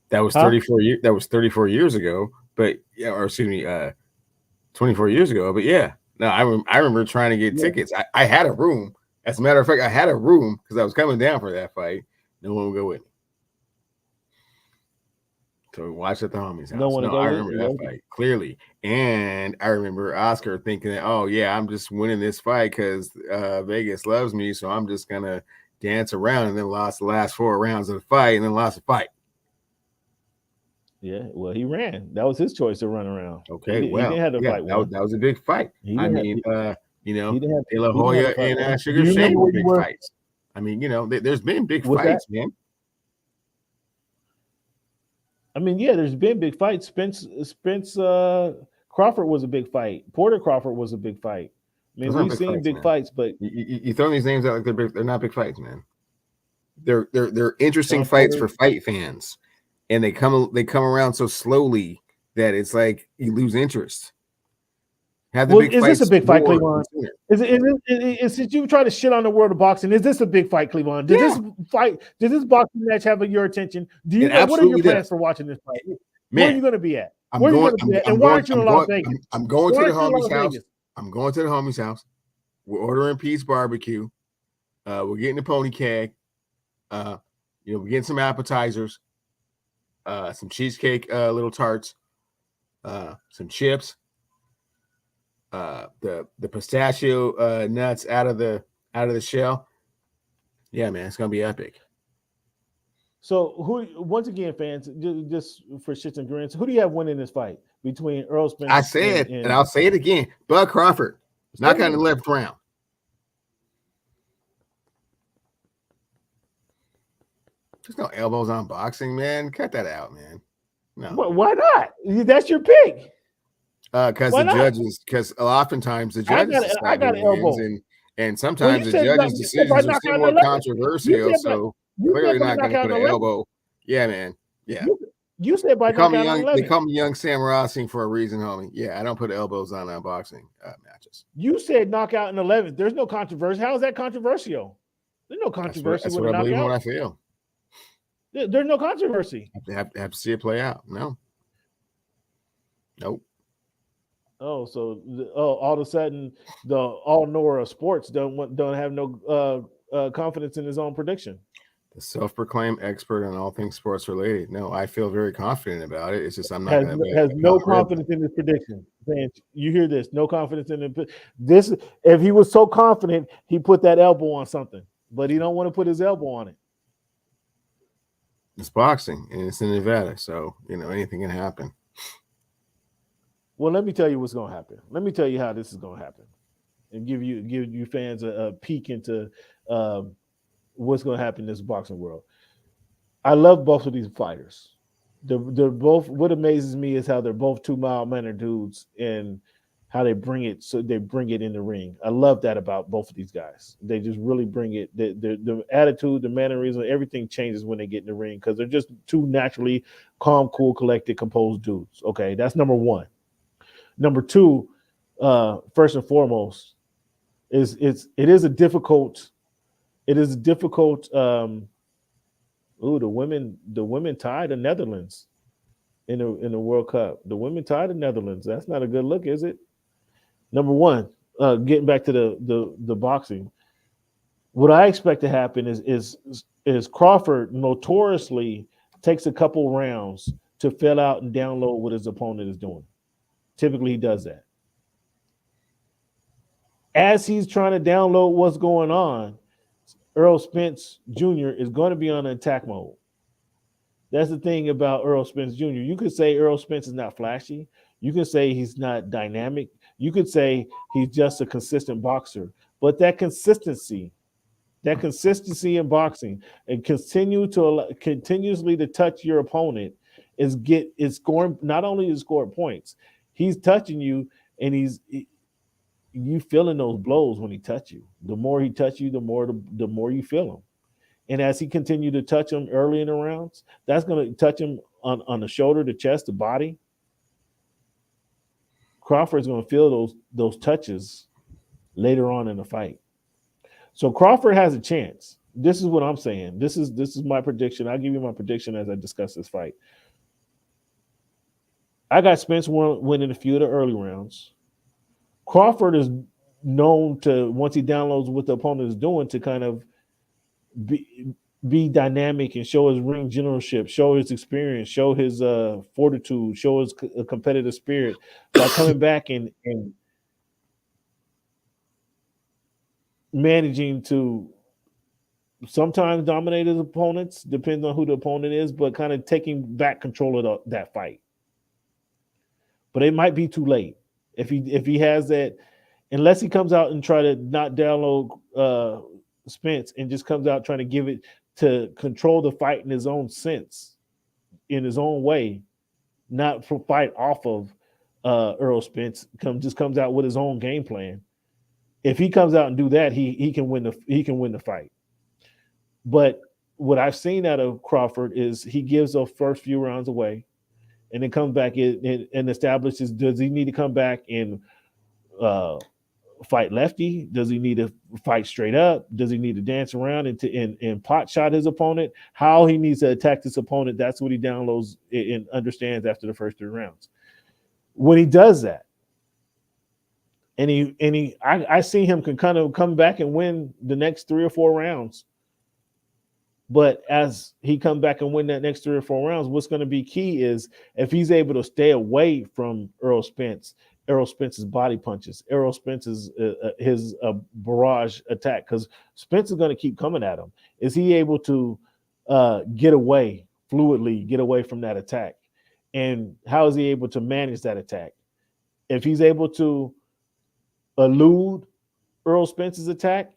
that was Huh? 34 years. That was 34 years ago. But yeah, or excuse me, 24 years ago. But yeah, no, I remember trying to get Yeah. tickets. I had a room. As a matter of fact, I had a room because I was coming down for that fight. No one would go with me. So we watched at the homie's house. No one to go I with? remember that fight clearly. And I remember Oscar thinking that, oh, yeah, I'm just winning this fight because Vegas loves me. So I'm just going to dance around, and then lost the last 4 rounds of the fight and then lost the fight. Yeah, well, he ran. That was his choice to run around. Okay, he didn't have the yeah, fight that was a big fight. I mean, he didn't have De La he didn't have Hoya the fight won. and Do Sugar you Shane remember were where you big were? fights. I mean, there's been big What's fights, man. I mean, yeah, there's been big fights. Spence Crawford was a big fight. Porter Crawford was a big fight. I mean, Those aren't we've big seen fights, big man. fights, but you throw these names out like they're not big fights, man. They're interesting Sean fights Porter- for fight fans, and they come around so slowly that it's like you lose interest. Have the well, big is this a fights big fight, more Cleveland? sooner. Is it you try to shit on the world of boxing? Is this a big fight, Cleveland? Does this boxing match have your attention? Do you It know what are your absolutely plans does. for watching this fight? Where Man, are you going to be at? I'm Where are you going. going to be at? I'm And why going. aren't you I'm in Las going. Vegas? I'm going to Why the aren't you in homie's Las house. Vegas? I'm going to the homie's house. We're ordering Pete's barbecue. We're getting a pony keg. We're getting some appetizers, some cheesecake, little tarts, some chips, the pistachio nuts out of the shell. Yeah, man, it's gonna be epic. So, once again, fans, just for shits and grins, who do you have winning this fight between Errol Spence? I said, and I'll say it again: Bud Crawford, knock out in the 11th round. There's no elbows on boxing, man. Cut that out, man. No. Why not? That's your pick. Because oftentimes the judges decide who wins, and sometimes the judges' decisions are still more controversial. So clearly not going to put an elbow. Yeah, man. Yeah. You said by knockout on 11. They call me young Sam Rossing for a reason, homie. Yeah, I don't put elbows on boxing matches. You said knockout in 11. There's no controversy. How is that controversial? There's no controversy. That's what I believe and what I feel. There's no controversy. Have to see it play out. No. Nope. Oh, so all of a sudden the all-knower of sports don't have no confidence in his own prediction. The self-proclaimed expert on all things sports related. No, I feel very confident about it. It's just I'm not going to has no confidence in his prediction. You hear this? No confidence in this. If he was so confident, he put that elbow on something, but he don't want to put his elbow on it. It's boxing and it's in Nevada, so anything can happen. Well, let me tell you what's going to happen. Let me tell you how this is going to happen, and give you fans a peek into what's going to happen in this boxing world. I love both of these fighters. They're both. What amazes me is how they're both 2 mild-mannered dudes and how they bring it. So they bring it in the ring. I love that about both of these guys. They just really bring it. The attitude, the mannerism, everything changes when they get in the ring because they're just 2 naturally calm, cool, collected, composed dudes. Okay, that's number 1. Number 2, first and foremost, it is a difficult. The women tied the Netherlands in the World Cup. The women tied the Netherlands. That's not a good look, is it? Number 1, getting back to the boxing. What I expect to happen is Crawford notoriously takes a couple rounds to fill out and download what his opponent is doing. Typically, he does that. As he's trying to download what's going on, Errol Spence Jr. is going to be on attack mode. That's the thing about Errol Spence Jr. You could say Errol Spence is not flashy. You could say he's not dynamic. You could say he's just a consistent boxer. But that consistency in boxing and continuously to touch your opponent is scoring. Not only to score points, he's touching you, and you feeling those blows when he touch you. The more he touch you, the more you feel them. And as he continued to touch him early in the rounds, that's going to touch him on the shoulder, the chest, the body. Crawford's going to feel those touches later on in the fight. So Crawford has a chance. This is what I'm saying. This is my prediction. I'll give you my prediction as I discuss this fight. I got Spence winning a few of the early rounds. Crawford is known to, once he downloads what the opponent is doing, to kind of be dynamic and show his ring generalship, show his experience, show his fortitude, show his competitive spirit by coming back and managing to sometimes dominate his opponents, depends on who the opponent is, but kind of taking back control of that fight. But it might be too late if he has that, unless he comes out and try to not download Spence and just comes out trying to give it to control the fight in his own sense, in his own way, not for fight off of Errol Spence. Comes out with his own game plan. If he comes out and do that, he can win the fight. But what I've seen out of Crawford is he gives those first few rounds away, and then comes back and establishes, does he need to come back and fight lefty? Does he need to fight straight up? Does he need to dance around and pot shot his opponent? How he needs to attack this opponent, that's what he downloads and understands after the first 3 rounds. When he does that, I see him can kind of come back and win the next 3 or 4 rounds. But as he comes back and win that next 3 or 4 rounds, what's going to be key is if he's able to stay away from Errol Spence's body punches, Errol Spence's his barrage attack, because Spence is going to keep coming at him. Is he able to get away fluidly, get away from that attack? And how is he able to manage that attack? If he's able to elude Errol Spence's attack,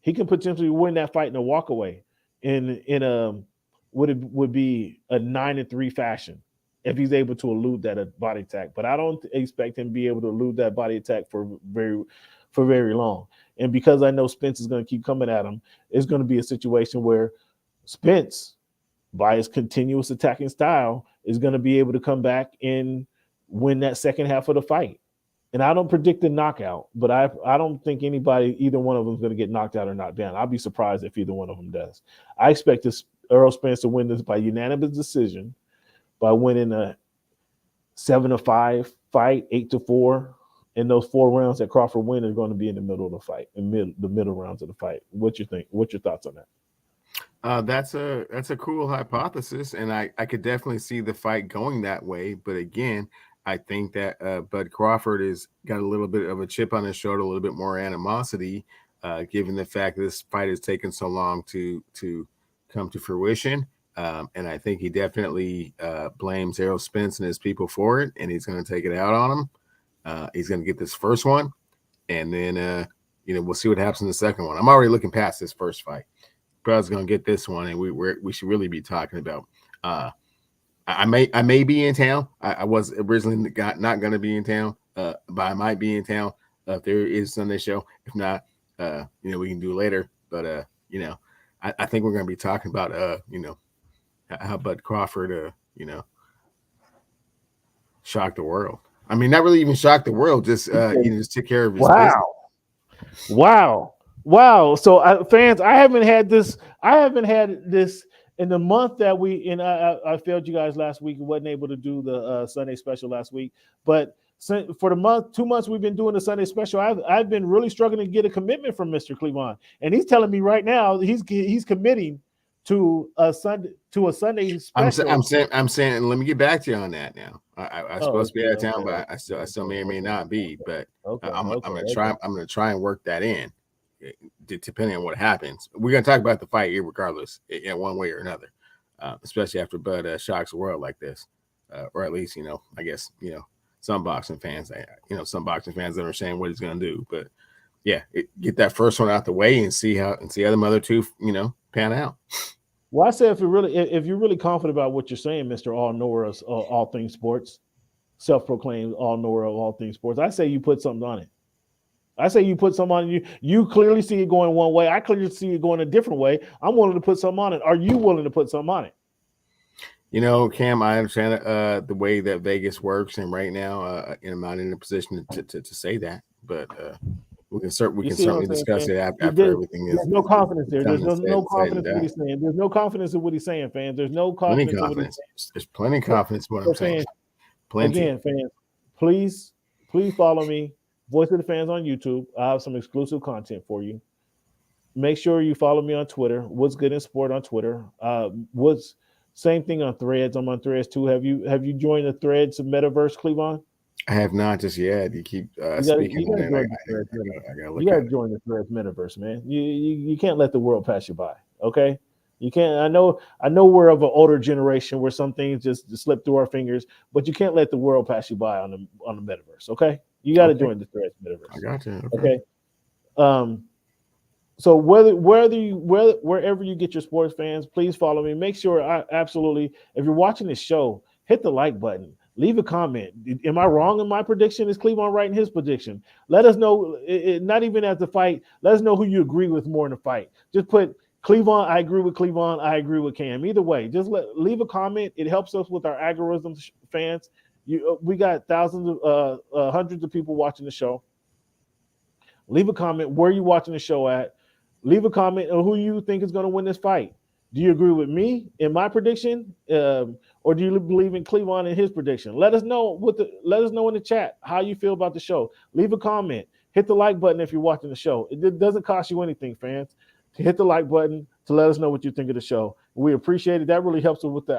he can potentially win that fight in a walkaway in a what it would be a 9-3 fashion if he's able to elude that body attack. But I don't expect him to be able to elude that body attack for very long. And because I know Spence is going to keep coming at him, it's going to be a situation where Spence, by his continuous attacking style, is going to be able to come back and win that second half of the fight. And I don't predict a knockout, but I don't think either one of them is going to get knocked out or knocked down. I'll be surprised if either one of them does. I expect Errol Spence to win this by unanimous decision, by winning a 7-5 fight, 8-4. And those 4 rounds that Crawford win are going to be in the middle of the fight, the middle rounds of the fight. What you think? What's your thoughts on that? That's a cool hypothesis, and I could definitely see the fight going that way. But again, I think that Bud Crawford has got a little bit of a chip on his shoulder, a little bit more animosity, given the fact that this fight has taken so long to come to fruition. And I think he definitely blames Errol Spence and his people for it, and he's going to take it out on him. He's going to get this first one, and then we'll see what happens in the second one. I'm already looking past this first fight. Bud's going to get this one, and we should really be talking about. I may be in town. I was originally not going to be in town, but I might be in town if there is a Sunday show. If not, we can do later. But I think we're going to be talking about how Bud Crawford shocked the world. I mean, not really even shocked the world. Just just took care of his business. Wow. So fans, I haven't had this in the month that I failed you guys last week and wasn't able to do the Sunday special last week. But for the 2 months we've been doing the Sunday special, I've been really struggling to get a commitment from Mr. Cleveland, and he's telling me right now he's committing to a Sunday special. I'm saying. Let me get back to you on that now. I'm supposed to be out of town, but I still may or may not be. But I'm gonna try. I'm gonna try and work that in. Depending on what happens, we're gonna talk about the fight regardless, in one way or another, especially after Bud shocks the world like this, or at least I guess some boxing fans, understand what he's gonna do. But yeah, get that first one out the way and see how them other two pan out. Well, I say if you're really confident about what you're saying, Mr. All-Knower of all things sports, self-proclaimed All-Knower of all things sports, I say you put something on it. I say you put something on it. You clearly see it going one way. I clearly see it going a different way. I'm willing to put something on it. Are you willing to put something on it? Cam, I understand the way that Vegas works, and right now I'm not in a position to say that. But We can certainly what I'm saying, discuss fans? it after everything is. There's no confidence there. There's done and no said and confidence in what he's saying. There's no confidence in what he's saying, fans. There's no Plenty confidence in what he's confidence. saying. There's plenty of confidence in what I'm saying. Fans, Plenty. again, fans, please follow me, Voice of the Fans on YouTube. I have some exclusive content for you. Make sure you follow me on Twitter. What's Good in Sport on Twitter. What's same thing on Threads. I'm on Threads too. Have you joined the Threads of Metaverse, Cleavon? I have not just yet. You keep speaking on it. You got to join the Threads Metaverse, man. You can't let the world pass you by. Okay, you can't. I know we're of an older generation where some things just slip through our fingers, but you can't let the world pass you by on the Metaverse. Okay, you got to join the Threads Metaverse. I got you. Okay. So wherever you get your sports fans, please follow me. Make sure absolutely, if you're watching this show, hit the like button. Leave a comment. Am I wrong in my prediction? Is Cleavon right in his prediction? Let us know. Not even at the fight. Let us know who you agree with more in the fight. Just put Cleavon. I agree with Cleavon. I agree with Cam. Either way, just leave a comment. It helps us with our algorithms, fans. We got thousands of hundreds of people watching the show. Leave a comment where you watching the show at. Leave a comment on who you think is going to win this fight. Do you agree with me in my prediction, or do you believe in Cleavon in his prediction? Let us know in the chat how you feel about the show. Leave a comment. Hit the like button if you're watching the show. It doesn't cost you anything, fans, to hit the like button to let us know what you think of the show. We appreciate it. That really helps us with the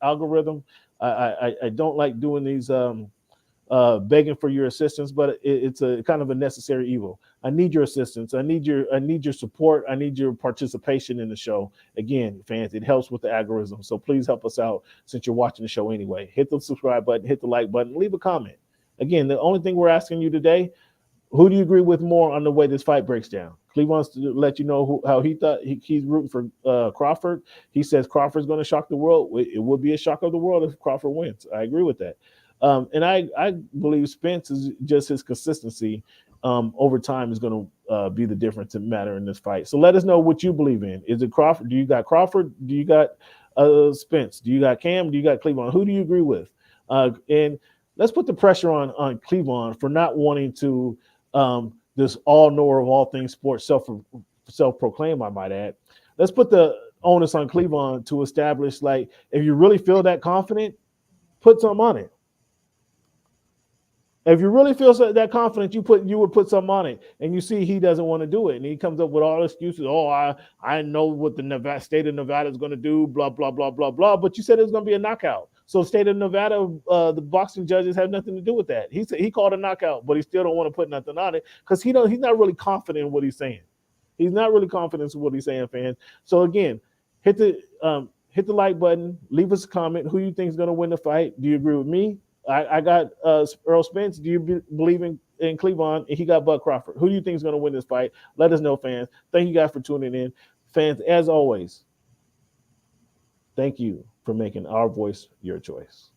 algorithm. I don't like doing these begging for your assistance, but it's a kind of a necessary evil. I need your assistance. I need your support. I need your participation in the show. Again, fans, it helps with the algorithm. So please help us out since you're watching the show anyway. Hit the subscribe button, hit the like button, leave a comment. Again, the only thing we're asking you today, who do you agree with more on the way this fight breaks down? Cleve wants to let you know how he thought he's rooting for Crawford. He says Crawford's going to shock the world. It would be a shock of the world if Crawford wins. I agree with that. And I believe Spence is just his consistency over time is going to be the difference in matter in this fight. So let us know what you believe in. Is it Crawford? Do you got Crawford? Do you got Spence? Do you got Cam? Do you got Cleavon? Who do you agree with? And let's put the pressure on Cleavon for not wanting to this all-knower of all things sports, self-proclaim, I might add. Let's put the onus on Cleavon to establish, like, if you really feel that confident, put something on it. If you really feel that confident, you would put something on it, and you see he doesn't want to do it, and he comes up with all excuses. Oh, I know what the state of Nevada is going to do, blah blah blah blah blah. But you said it was going to be a knockout. So state of Nevada, the boxing judges have nothing to do with that. He called a knockout, but he still don't want to put nothing on it because he's not really confident in what he's saying. He's not really confident in what he's saying, fans. So again, hit the like button, leave us a comment. Who you think is going to win the fight? Do you agree with me? I got Errol Spence. Do you believe in Cleavon? And he got Bud Crawford. Who do you think is going to win this fight? Let us know, fans. Thank you guys for tuning in. Fans, as always, thank you for making our voice your choice.